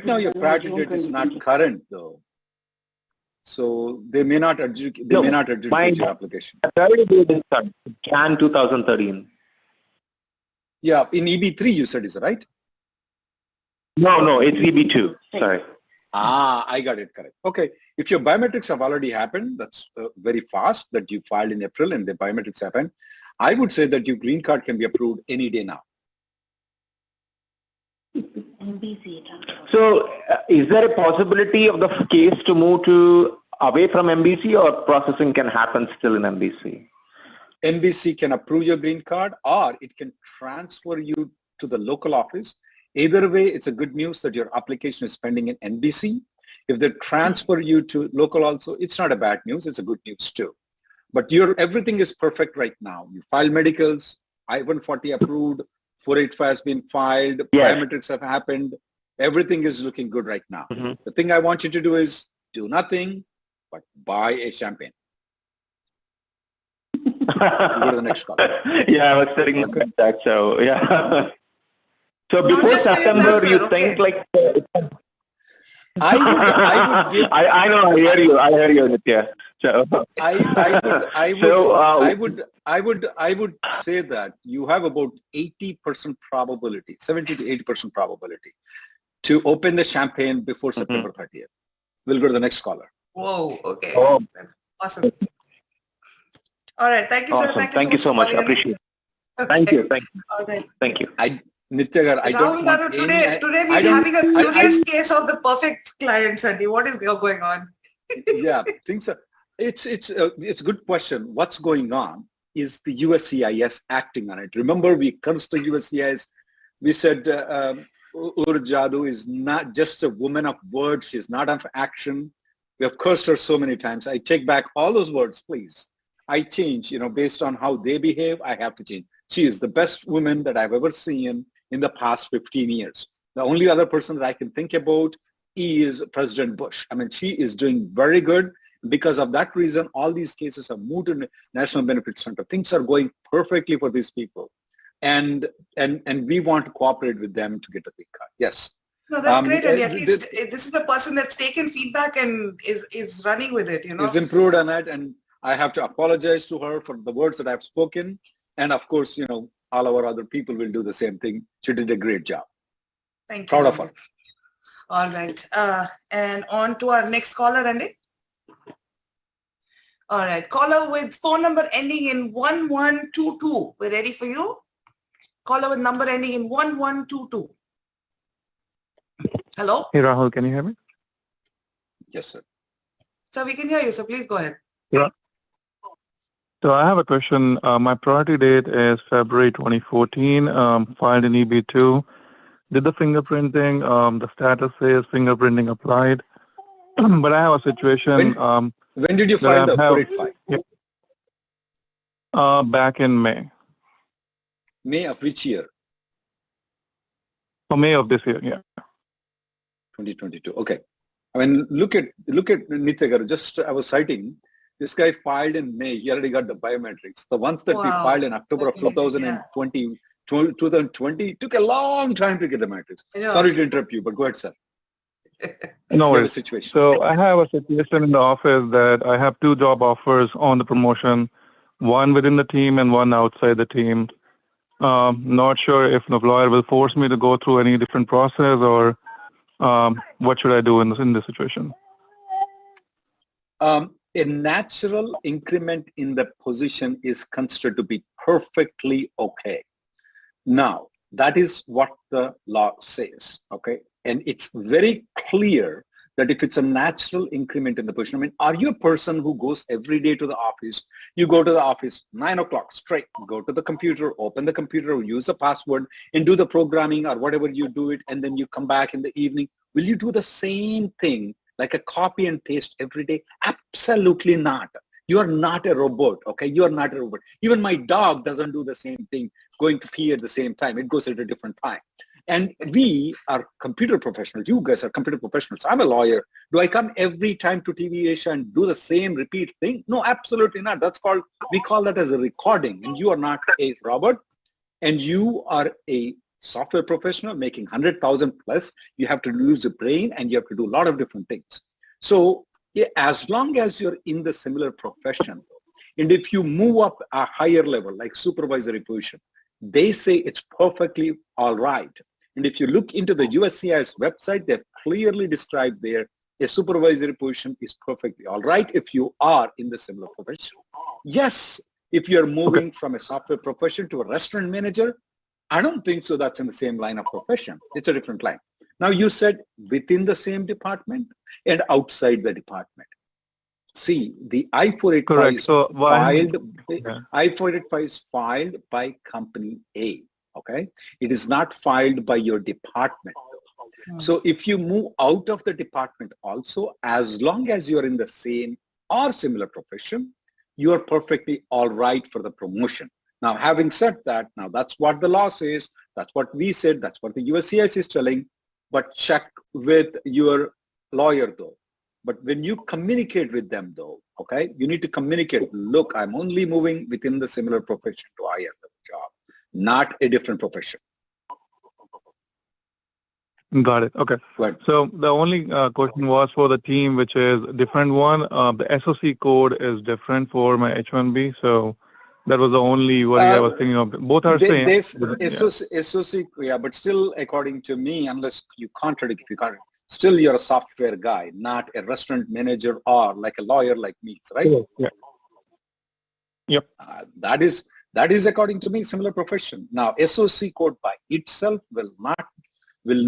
now your priority date is not current though. So they may not adjudicate your application. Priority date is Jan 2013. Yeah, in EB-3 you said, is it right? No, it's EB-2. Sorry. I got it correct. Okay, if your biometrics have already happened, that's very fast that you filed in April and the biometrics happened. I would say that your green card can be approved any day now. So is there a possibility of the case to move away from MBC or processing can happen still in MBC? MBC can approve your green card or it can transfer you to the local office. Either way, it's a good news that your application is pending in NBC. If they transfer you to local also, it's not a bad news. It's a good news too. But everything is perfect right now. You filed medicals, I-140 approved, 485 has been filed, biometrics have happened. Everything is looking good right now. The thing I want you to do is do nothing but buy a champagne. Go to the next call. Yeah, I was telling that. So yeah. So before September, you think like I would give. I know. I hear you, Nitya. So I would say that you have about 80% probability, 70 to 80% probability to open the champagne before September 30th. We'll go to the next caller. Whoa. Okay. Oh. Awesome. All right. Thank you, sir. Thank you so much. Appreciate it. Thank you. All right. Thank you. Nitya, I don't want today we're having a curious case of the perfect client, Sandy. What is going on? Yeah, things are. It's a good question. What's going on is the USCIS acting on it. Remember, we cursed the USCIS. We said Urjadu is not just a woman of words. She's not of action. We have cursed her so many times. I take back all those words, please. I change, based on how they behave, I have to change. She is the best woman that I've ever seen in the past 15 years. The only other person that I can think about is President Bush. I mean, she is doing very good. Because of that reason, all these cases have moved to National Benefit Center. Things are going perfectly for these people. And we want to cooperate with them to get the big cut. Yes. No, that's great. And at least this is a person that's taken feedback and is running with it, Is improved on it. And I have to apologize to her for the words that I've spoken. And of course, all our other people will do the same thing. She did a great job. Thank you. Proud of her. All right. And on to our next caller, Andy. All right. Caller with phone number ending in 1122. We're ready for you. Caller with number ending in 1122. Hello? Hey, Rahul, can you hear me? Yes, sir. So we can hear you. So please go ahead. Yeah. So I have a question. My priority date is February 2014, filed in EB-2. Did the fingerprinting, the status says fingerprinting applied. But I have a situation. When did you file the 485? Yeah. Back in May. May of which year? May of this year, yeah. 2022. Okay. I mean, look at Nitya. Just I was citing. This guy filed in May. He already got the biometrics. The ones that we filed in October of 2020 took a long time to get the metrics. Sorry to interrupt you, but go ahead, sir. No worries. Situation. So I have a situation in the office that I have 2 job offers on the promotion, one within the team and one outside the team. Not sure if the employer will force me to go through any different process or what should I do in this situation? A natural increment in the position is considered to be perfectly okay. Now, that is what the law says, okay? And it's very clear that if it's a natural increment in the position, I mean, are you a person who goes every day to the office? You go to the office 9 o'clock straight, go to the computer, open the computer, use a password and do the programming or whatever you do it, and then you come back in the evening. Will you do the same thing like a copy and paste every day? Absolutely not. You are not a robot, okay? You are not a robot. Even my dog doesn't do the same thing, going to pee at the same time. It goes at a different time. And we are computer professionals. You guys are computer professionals. I'm a lawyer. Do I come every time to TV Asia and do the same repeat thing? No, absolutely not. We call that as a recording. And you are not a robot. And you are a software professional making 100,000 plus. You have to use the brain and you have to do a lot of different things. So as long as you're in the similar profession, and if you move up a higher level, like supervisory position, they say it's perfectly all right. And if you look into the USCIS website, they've clearly described there a supervisory position is perfectly all right if you are in the similar profession. Yes, if you're moving from a software profession to a restaurant manager, I don't think so that's in the same line of profession. It's a different line. Now you said within the same department and outside the department. See, the I-485 is I-485 is filed by company A, okay? It is not filed by your department. So if you move out of the department also, as long as you're in the same or similar profession, you are perfectly all right for the promotion. Now, having said that, now that's what the law says, that's what we said, that's what the USCIS is telling, but check with your lawyer though. But when you communicate with them though, okay, you need to communicate, look, I'm only moving within the similar profession to hire the job, not a different profession. Got it. Okay. So the only question was for the team, which is a different one. The SOC code is different for my H-1B. So that was the only worry I was thinking of. Both are same. SOC, yeah, but still, according to me, unless you contradict, still you're a software guy, not a restaurant manager or like a lawyer like me, right? Yeah. Yep. That is according to me similar profession. Now, SOC code by itself will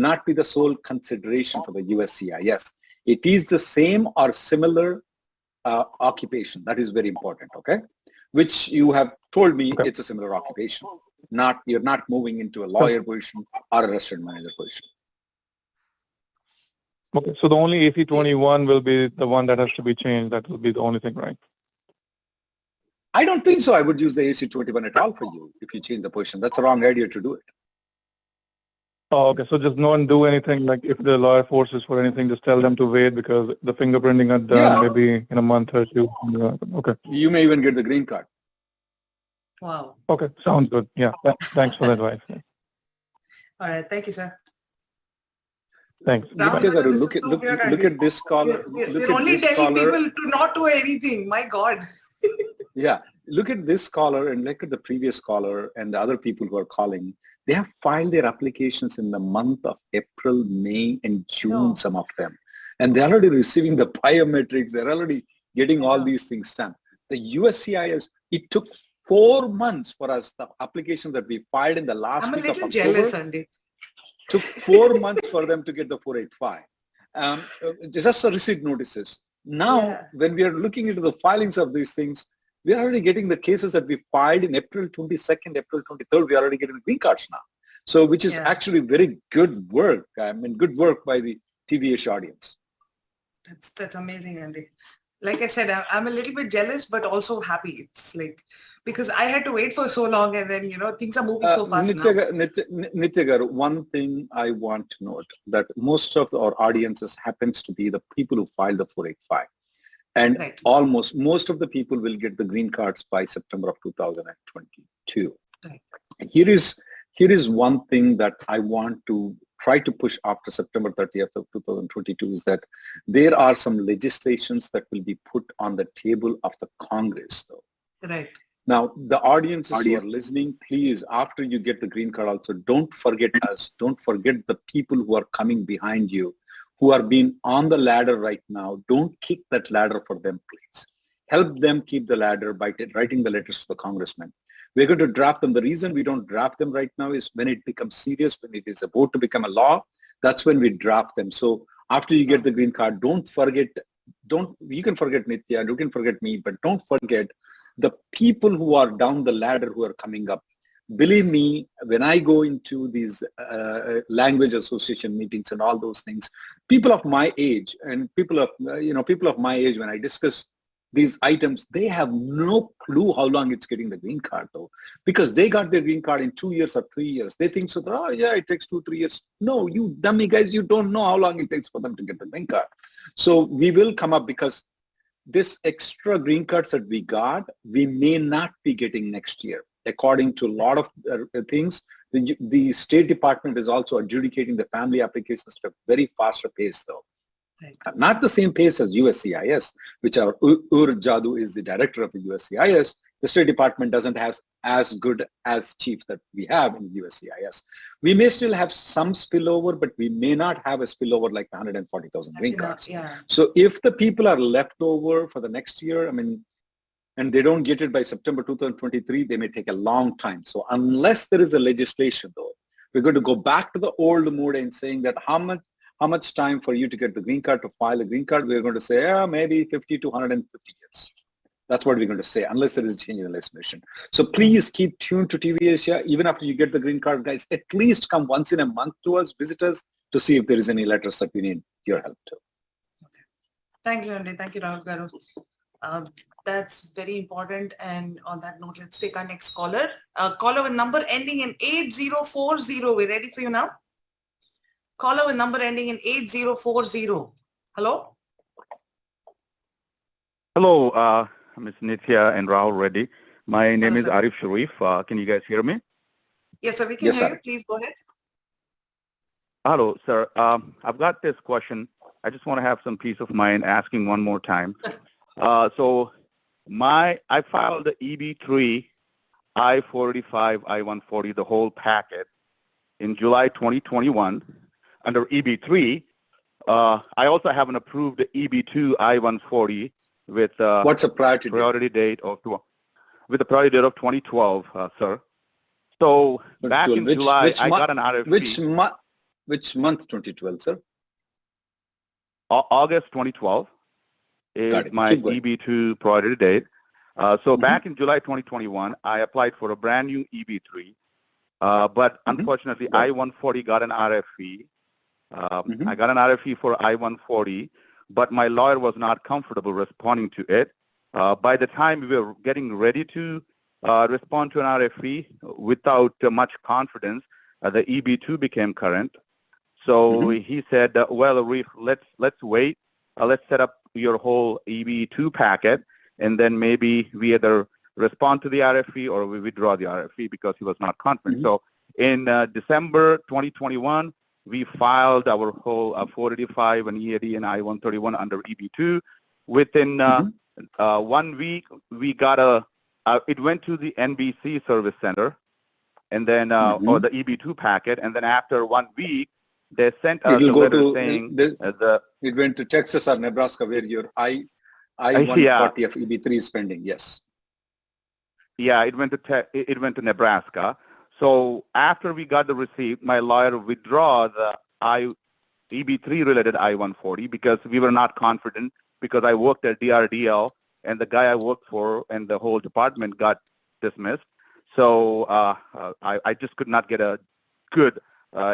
not be the sole consideration for the USCIS. It is the same or similar occupation. That is very important, okay? Which you have told me it's a similar occupation. You're not moving into a lawyer position or a restaurant manager position. Okay, so the only AC-21 will be the one that has to be changed. That will be the only thing, right? I don't think so. I would use the AC-21 at all for you if you change the position. That's a wrong idea to do it. Oh, okay. So just don't do anything, like if the lawyer forces for anything, just tell them to wait because the fingerprinting are done maybe in a month or two. Okay. You may even get the green card. Wow. Okay, sounds good. Yeah, thanks for the advice. All right, thank you, sir. Thanks. Look at this caller. We're only telling people to not do anything. My God. Yeah, look at this caller and look at the previous caller and the other people who are calling. They have filed their applications in the month of April, May, and June, some of them. And they're already receiving the biometrics. They're already getting all these things done. The USCIS, it took 4 months for us, the application that we filed in the last week of October. I'm a little jealous, Andy. Took 4 months for them to get the 485. Just the receipt notices. Now, when we are looking into the filings of these things, we are already getting the cases that we filed in April 22nd, April 23rd. We are already getting the green cards now. So, which is actually very good work. I mean, good work by the TVH audience. That's amazing, Andy. Like I said, I'm a little bit jealous, but also happy. It's like, because I had to wait for so long and then, things are moving so fast now. Nitya Garu, one thing I want to note that most of our audiences happens to be the people who filed the 485. And almost most of the people will get the green cards by September of 2022. Right. Here is one thing that I want to try to push after September 30th of 2022 is that there are some legislations that will be put on the table of the Congress though. Right. Now, the audiences who are listening, please, after you get the green card also, don't forget us. Don't forget the people who are coming behind you, who are being on the ladder right now. Don't kick that ladder for them, please. Help them keep the ladder by writing the letters to the congressman. We're going to draft them. The reason we don't draft them right now is when it becomes serious, when it is about to become a law, that's when we draft them. So after you get the green card, don't forget, you can forget Nitya, you can forget me, but don't forget the people who are down the ladder who are coming up. Believe me, when I go into these language association meetings and all those things, people of my age and people of my age, when I discuss these items, they have no clue how long it's getting the green card though, because they got their green card in 2 years or 3 years. They think so, oh yeah, it takes 2-3 years. No, you dummy guys, you don't know how long it takes for them to get the green card. So we will come up because this extra green cards that we got, we may not be getting next year. According to a lot of things, the State Department is also adjudicating the family applications at a very faster pace though. Right. Not the same pace as USCIS, which our Jadu is the director of the USCIS. The State Department doesn't have as good as chiefs that we have in USCIS. We may still have some spillover, but we may not have a spillover like 140,000 green cards. Yeah. So if the people are left over for the next year, and they don't get it by September 2023, they may take a long time. So unless there is a legislation though, we're going to go back to the old mode and saying that how much time for you to get the green card, to file a green card, we're going to say, maybe 50 to 150 years. That's what we're going to say, unless there is a change in the legislation. So please keep tuned to TV Asia. Even after you get the green card, guys, at least come once in a month to us, visit us, to see if there is any letters that we need your help to. Okay. Thank you, Andy. Thank you, Rahul Garu. That's very important. And on that note, let's take our next caller. Caller with number ending in 8040. We're ready for you now. Caller with number ending in 8040. Hello? Hello, Ms. Nithya and Rahul Reddy. My name is Arif Sharif. Can you guys hear me? Yes, sir. We can hear you. Please go ahead. Hello, sir. I've got this question. I just want to have some peace of mind asking one more time. I filed the EB-3, I-485, I-140, the whole packet in July 2021 under EB-3. I also have an approved EB-2, I-140 with what's a priority date of 2012, sir. So back in July, I got an RFP. Which month 2012, sir? August 2012 is my EB-2 priority date. Back in July 2021, I applied for a brand new EB-3, but unfortunately, I-140 got an RFE. I got an RFE for I-140, but my lawyer was not comfortable responding to it. By the time we were getting ready to respond to an RFE without much confidence, the EB-2 became current. So he said, well, Arif, let's wait. Let's set up your whole EB-2 packet, and then maybe we either respond to the RFE or we withdraw the RFE because he was not confident. So in December 2021, we filed our whole 485 and EAD and I-131 under EB-2. Within 1 week, we got it went to the NBC service center, and then or the EB-2 packet, and then after 1 week, they sent us a letter saying it went to Texas or Nebraska where your I-140 of EB-3 is pending. Yes. Yeah, it went to Nebraska. So after we got the receipt, my lawyer withdraw the EB-3 related I-140 because we were not confident, because I worked at DRDL and the guy I worked for and the whole department got dismissed. So I just could not get a good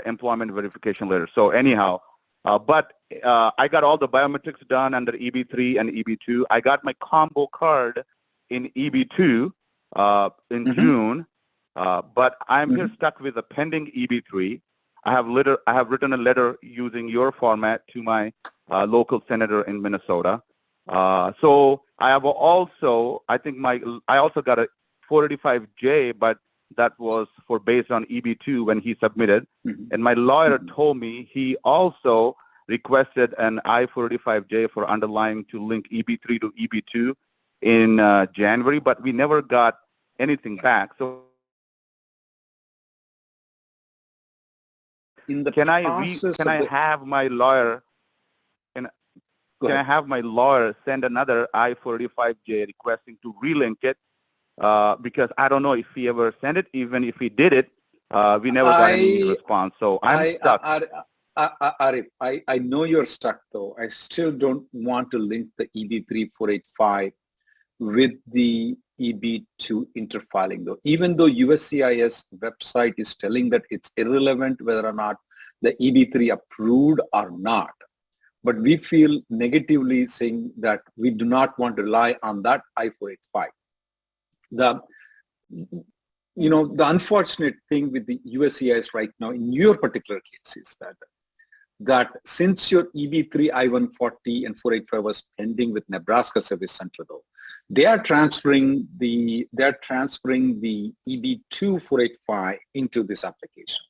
employment verification letter. So anyhow, but I got all the biometrics done under EB-3 and EB-2. I got my combo card in EB-2 in June, but I'm here stuck with a pending EB-3. I have written a letter using your format to my local senator in Minnesota. So I have also, I also got a 485J, but that was based on EB-2 when he submitted. And my lawyer told me he also requested an I-485J for underlying to link EB-3 to EB-2 in January, but we never got anything back. So can I have my lawyer send another I-485J requesting to relink it? Because I don't know if he ever sent it. Even if he did it, we never got any response. So I'm stuck. Arif, I know you're stuck though. I still don't want to link the EB-3 485 with the EB-2 interfiling though. Even though USCIS website is telling that it's irrelevant whether or not the EB-3 approved or not. But we feel negatively saying that we do not want to rely on that I-485. The unfortunate thing with the USCIS right now in your particular case is that since your EB-3 I-140 and 485 was pending with Nebraska Service Center though, they are transferring the EB-2 485 into this application.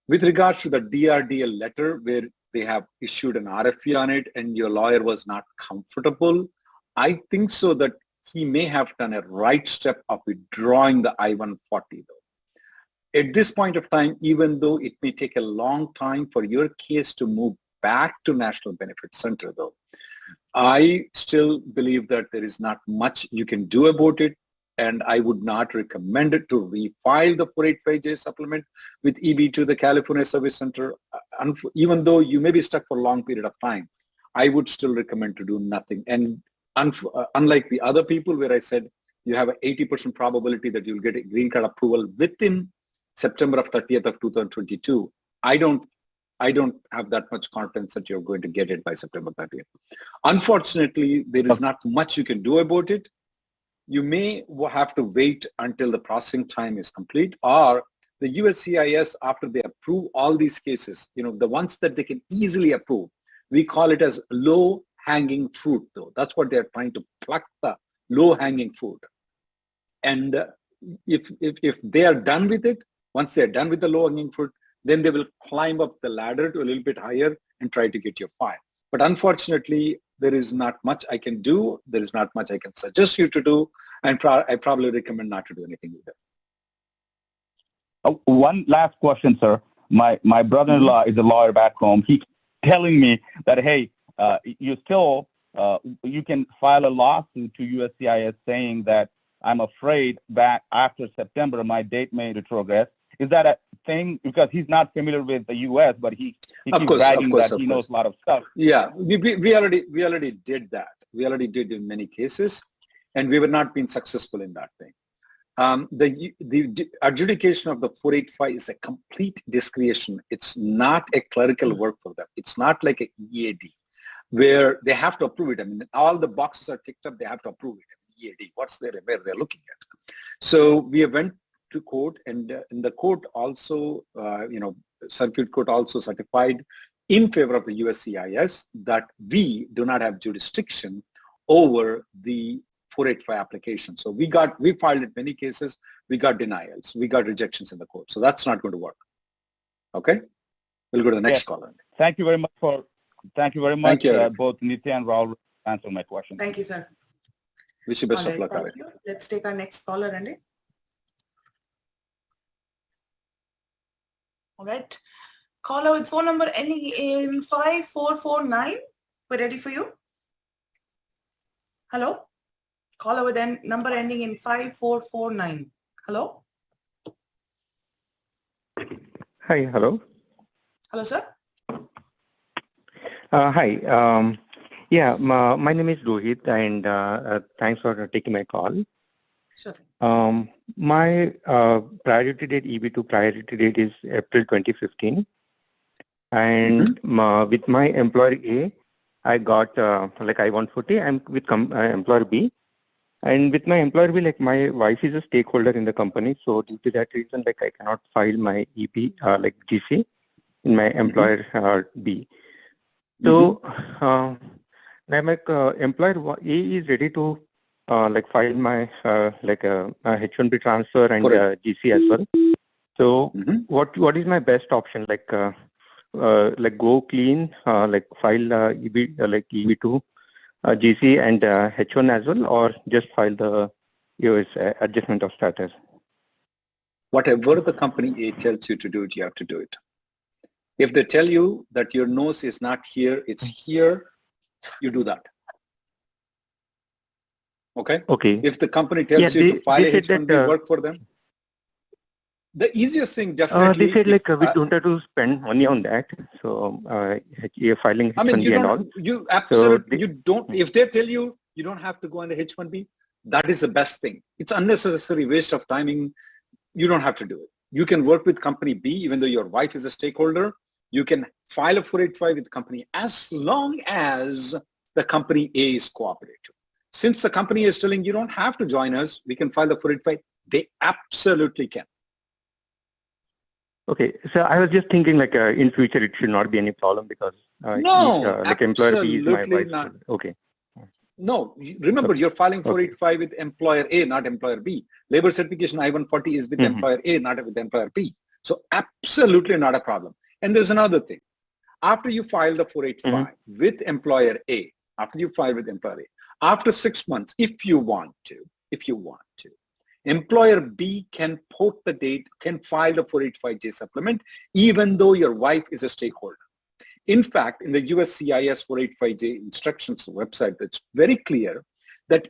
With regards to the DRDL letter where they have issued an RFE on it and your lawyer was not comfortable, I think so that he may have done a right step of withdrawing the I-140 though. At this point of time, even though it may take a long time for your case to move back to National Benefit Center though, I still believe that there is not much you can do about it, and I would not recommend it to refile the 485J supplement with EB to the California Service Center. Even though you may be stuck for a long period of time, I would still recommend to do nothing. And unlike the other people where I said you have an 80% probability that you'll get a green card approval within September of 30th of 2022, I don't I don't have that much confidence that you're going to get it by September 30th. Unfortunately, there is not much you can do about it. You may have to wait until the processing time is complete, or the USCIS, after they approve all these cases, the ones that they can easily approve, we call it as low-hanging fruit, though. That's what they're trying to pluck, the low-hanging fruit. And if they are done with it, once they're done with the low-hanging fruit, then they will climb up the ladder to a little bit higher and try to get your file. But unfortunately, there is not much I can do. There is not much I can suggest you to do. And I probably recommend not to do anything either. One last question, sir. My brother-in-law is a lawyer back home. He's telling me that, hey, you can file a lawsuit to USCIS saying that I'm afraid back after September, my date may retrogress. Is that a thing? Because he's not familiar with the U.S., but he keeps bragging that he knows a lot of stuff. Yeah, we already did that. We already did in many cases, and we were not being successful in that thing. The adjudication of the 485 is a complete discretion. It's not a clerical work for them. It's not like an EAD where they have to approve it. I mean, all the boxes are ticked up. They have to approve it. EAD, where they're looking at. So we went to court, and in the court also, circuit court also certified in favor of the USCIS that we do not have jurisdiction over the 485 application. So we filed in many cases, we got denials, we got rejections in the court. So that's not going to work. Okay? We'll go to the next caller. Thank you very much both Nitya and Rahul answer my question. Thank you, sir. Wish you best of luck. Thank you. Let's take our next caller, Andy. All right. Caller with phone number ending in 5449. We're ready for you. Hello? Caller with number ending in 5449. Hello? Hi, hello. Hello, sir. Hi. My name is Rohit, and thanks for taking my call. Sure. My priority date, EB-2 priority date is April 2015. And with my employer A, I got I-140. I'm with employer B. And with my employer B, my wife is a stakeholder in the company. So due to that reason, I cannot file my EP, GC in my employer B. So now my employer A is ready to file my H1B transfer and GC as well. So what is my best option? Go clean, file EB2, GC and H1 as well, or just file the US adjustment of status? Whatever the company A tells you to do it, you have to do it. If they tell you that your nose is not here, it's here, you do that. Okay? Okay. If the company tells you to file a H1B work for them, the easiest thing definitely... They said we don't have to spend money on that. So you're filing H1B and all. You absolutely, you don't, if they tell you, you don't have to go on the H1B, that is the best thing. It's unnecessary waste of timing. You don't have to do it. You can work with company B, even though your wife is a stakeholder. You can file a 485 with the company as long as the company A is cooperative. Since the company is telling you don't have to join us, we can file the 485, they absolutely can. Okay, so I was just thinking in future it should not be any problem because employer B is my wife. Not. Okay. No, remember you're filing 485 with employer A, not employer B. Labor certification I-140 is with employer A, not with employer B. So absolutely not a problem. And there's another thing. After you file the 485 with employer A, after 6 months, if you want to, employer B can port the date, can file the 485J supplement, even though your wife is a stakeholder. In fact, in the USCIS 485J instructions website, it's very clear that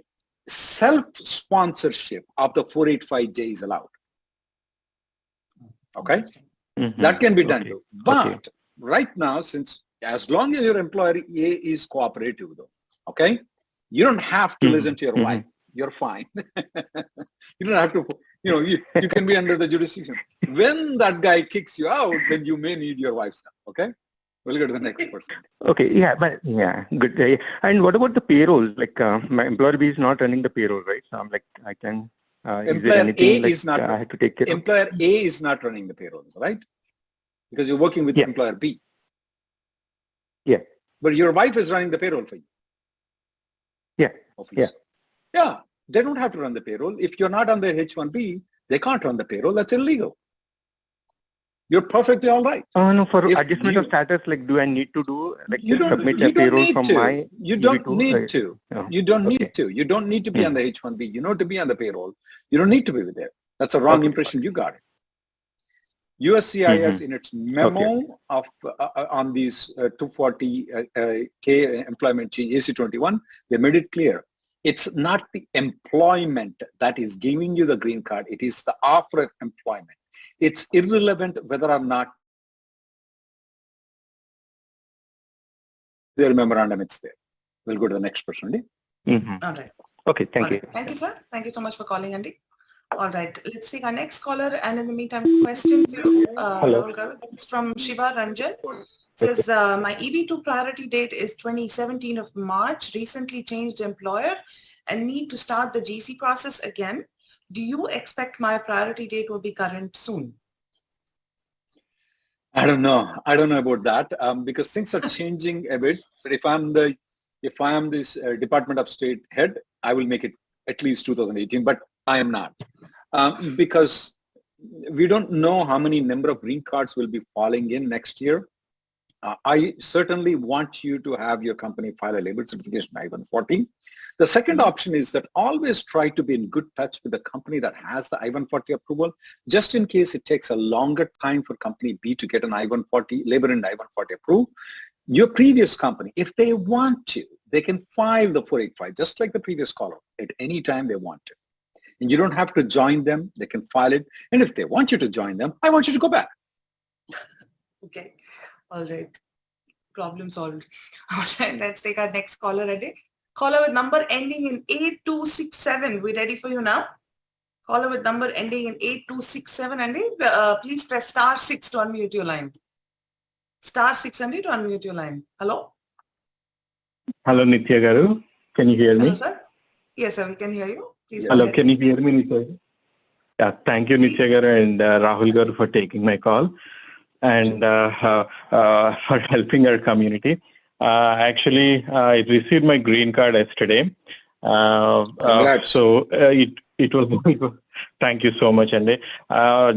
self-sponsorship of the 485J is allowed. Okay? That can be done too. But right now, since as long as your employer A is cooperative though, okay? You don't have to listen to your wife. You're fine. You don't have to, you can be under the jurisdiction. When that guy kicks you out, then you may need your wife's help. Okay? We'll go to the next person. Okay, yeah, but yeah, good. And what about the payroll? Like my employer B is not running the payroll, right? So I'm like, I can. Is there anything like I have to take care of? Employer A is not running the payrolls, right? Because you're working with employer B. Yeah. But your wife is running the payroll for you. Yeah. Yeah. Yeah. They don't have to run the payroll. If you're not on their H-1B, they can't run the payroll. That's illegal. You're perfectly all right. Oh no, for adjustment of status, like do I need to do like submit a payroll from my? You don't need to. You don't need to. You don't need to be on the H-1B. You know, to be on the payroll, you don't need to be there. That's a wrong impression you got. USCIS in its memo of on these 240K employment change AC-21, they made it clear. It's not the employment that is giving you the green card. It is the offer of employment. It's irrelevant whether or not their memorandum is there. We'll go to the next person. All right. Okay, thank you. Thank you, sir. Thank you so much for calling, Andy. All right, let's take our next caller. And in the meantime, question for you. Hello. It's from Shiva Ranjan. Says, my EB-2 priority date is 2017 of March, recently changed employer and need to start the GC process again. Do you expect my priority date will be current soon? I don't know. I don't know about that because things are changing a bit. But if I'm this Department of State head, I will make it at least 2018. But I am not because we don't know how many number of green cards will be falling in next year. I certainly want you to have your company file a labor certification I-140. The second option is that always try to be in good touch with the company that has the I-140 approval, just in case it takes a longer time for company B to get an I-140, labor and I-140 approved. Your previous company, if they want to, they can file the 485, just like the previous caller, at any time they want to. And you don't have to join them. They can file it. And if they want you to join them, I want you to go back. Okay. All right. Problem solved. All right. Let's take our next caller, Ade. Caller with number ending in 8267. We ready for you now? Caller with number ending in 8267. Ade, please press *6 to unmute your line. *6 Ade to unmute your line. Hello? Hello, Nithya Garu. Can you hear me? Hello, sir. Yes, sir. We can hear you. Please go Hello, ahead. can you hear me, Nithya? Yeah, thank you, Nithya Garu and Rahul Garu for taking my call and for helping our community. Actually, I received my green card yesterday. So it was, thank you so much, Andy.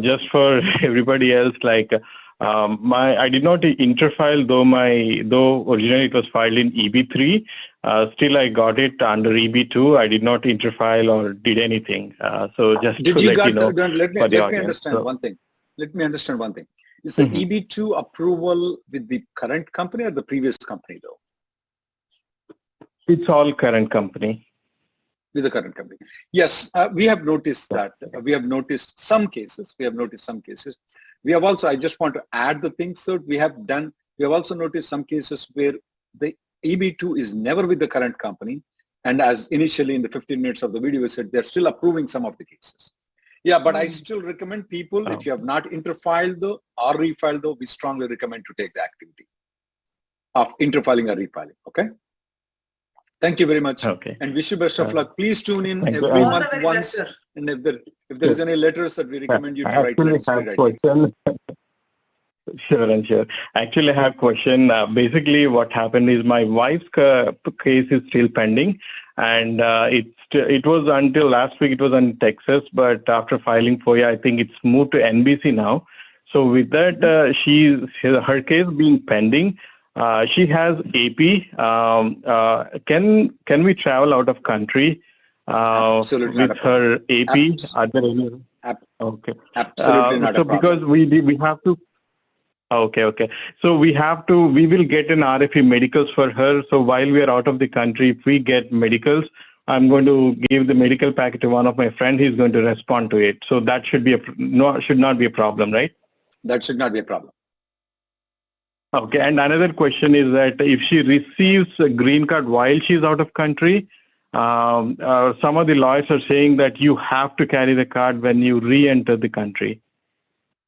Just for everybody else, like I did not interfile, though originally it was filed in EB-3. Still, I got it under EB-2. I did not interfile or did anything. So just to let you know. Let me understand one thing. Let me understand one thing. Is the EB-2 approval with the current company or the previous company, though? It's all current company. With the current company. Yes, we have noticed that. We have noticed some cases. We have also, I just want to add the things that we have done. We have also noticed some cases where the EB-2 is never with the current company. And as initially in the 15 minutes of the video, we said they're still approving some of the cases. Yeah, but I still recommend people, if you have not interfiled though or refiled though, we strongly recommend to take the activity of interfiling or refiling. Okay. Thank you very much. Okay. And wish you best of luck. Please tune in every month once. And if there is any letters that we recommend you to write. Sure. Actually, I have a question. Basically, what happened is my wife's case is still pending, and it was until last week. It was in Texas, but after filing FOIA, I think it's moved to NBC now. So with that, her case being pending, she has AP. Can we travel out of country with her AP? Are there any? Okay. Absolutely not a problem. Because we have to. Okay. So we will get an RFE medicals for her. So while we are out of the country, if we get medicals, I'm going to give the medical packet to one of my friends. He's going to respond to it. So that should not be a problem, right? That should not be a problem. Okay. And another question is that if she receives a green card while she's out of country, some of the lawyers are saying that you have to carry the card when you re-enter the country.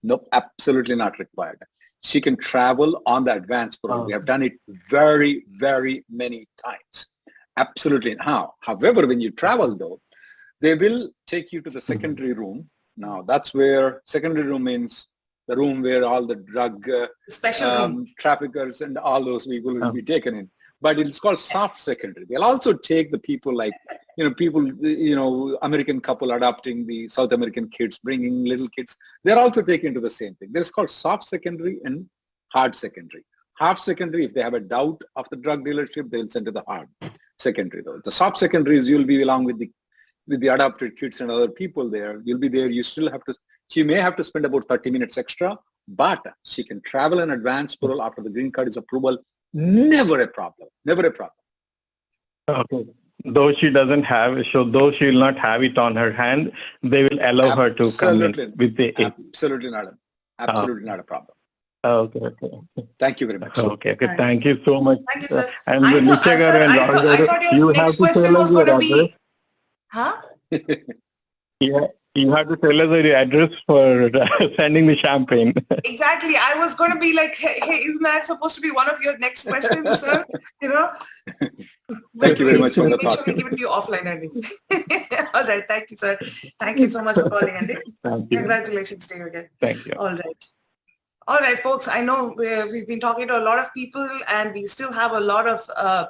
Nope, absolutely not required. she can travel on the advanced program. We have done it very, very many times. Absolutely. However, when you travel though, they will take you to the secondary room. Now that's where secondary room means the room where all the drug traffickers and all those people will be taken in. But it's called soft secondary. They'll also take the people like, American couple adopting the South American kids, bringing little kids. They're also taken to the same thing. There's called soft secondary and hard secondary. Hard secondary, if they have a doubt of the drug dealership, they'll send to the hard secondary though. The soft secondary is you'll be along with the adopted kids and other people there. You'll be there. You still have to, she may have to spend about 30 minutes extra, but she can travel in advance parole after the green card is approval. Never a problem. Never a problem. Okay. Though she doesn't have, so though she will not have it on her hand, they will allow her to come in with the... Absolutely not a problem. Okay. Thank you very much. Okay. Thank you so much. Thank you, sir. And Nitya garu and Rahul garu, you have to tell us your address. Huh? Yeah. You have to tell us your address for sending the champagne. Exactly. I was going to be like, hey, isn't that supposed to be one of your next questions, sir? Thank you very much for the thought. Make sure we give it to you offline, Andy. All right. Thank you, sir. Thank you so much for calling, Andy. Thank you. Congratulations to you again. Thank you. All right, folks, I know we've been talking to a lot of people and we still have a lot of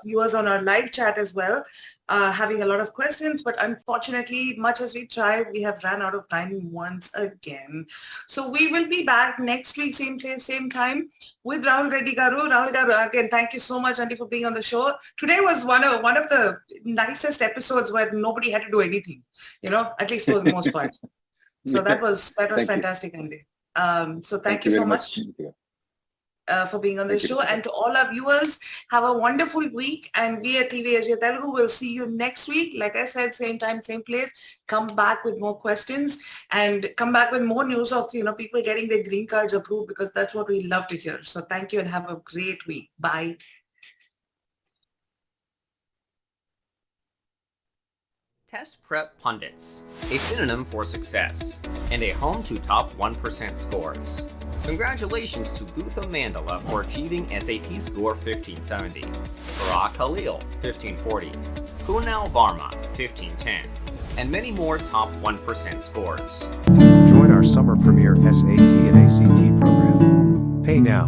viewers on our live chat as well, having a lot of questions, but unfortunately, much as we tried, we have ran out of time once again. So we will be back next week, same place, same time with Rahul Reddy Garu. Rahul Garu, again, thank you so much, Auntie, for being on the show. Today was one of the nicest episodes where nobody had to do anything, at least for the most part. So that was fantastic, Andy. So thank you so much for being on the show. And to all our viewers, have a wonderful week. And we at Tvasiatelugu will see you next week. Like I said, same time, same place. Come back with more questions and come back with more news of, people getting their green cards approved, because that's what we love to hear. So thank you and have a great week. Bye. Test Prep Pundits, a synonym for success, and a home to top 1% scores. Congratulations to Gutha Mandala for achieving SAT score 1570, Farah Khalil 1540, Kunal Varma 1510, and many more top 1% scores. Join our summer premier SAT and ACT program. Pay now.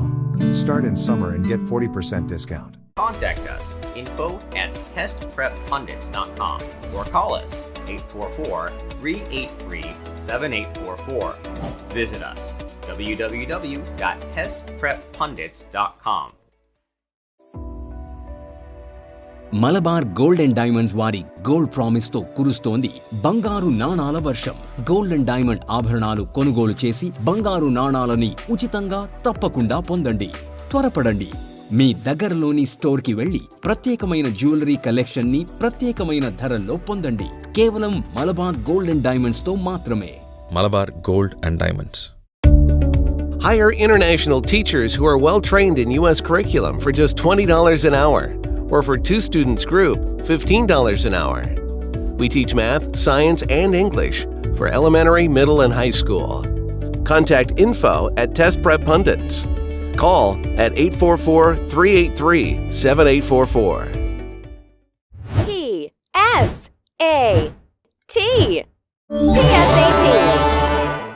Start in summer and get 40% discount. Contact us, info@testpreppundits.com, or call us 844-383-7844. Visit us, www.testpreppundits.com. Malabar gold and diamonds వారి gold promise తో కురుస్తోంది బంగారు నాణాల వర్షం. Gold and diamond ఆభరణాలు కొనుగోలు చేసి బంగారు నాణాలని ఉచితంగా తప్పకుండా పొందండి. త్వరపడండి. మీ దగ్గరలోని స్టోర్ కి వెళ్లి ప్రత్యేకమైన జ్యువెలరీ కలెక్షన్ ని ప్రత్యేకమైన ధరల్లో పొందండి. కేవలం మలబార్ గోల్డ్ అండ్ డైమండ్స్ తో మాత్రమే. Malabar gold and diamonds. Hire international teachers who are well trained in U.S. curriculum for just $20 an hour, or for 2 students group, $15 an hour. We teach math, science, and English for elementary, middle, and high school. Contact info@testpreppundits. Call at 844-383-7844. PSAT.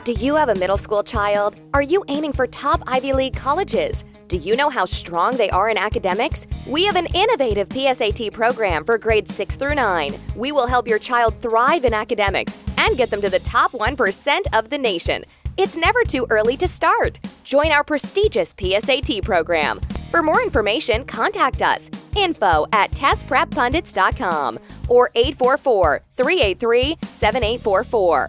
Do you have a middle school child? Are you aiming for top Ivy League colleges? Do you know how strong they are in academics? We have an innovative PSAT program for grades 6 through 9. We will help your child thrive in academics and get them to the top 1% of the nation. It's never too early to start. Join our prestigious PSAT program. For more information, contact us, info@testpreppundits.com or 844-383-7844.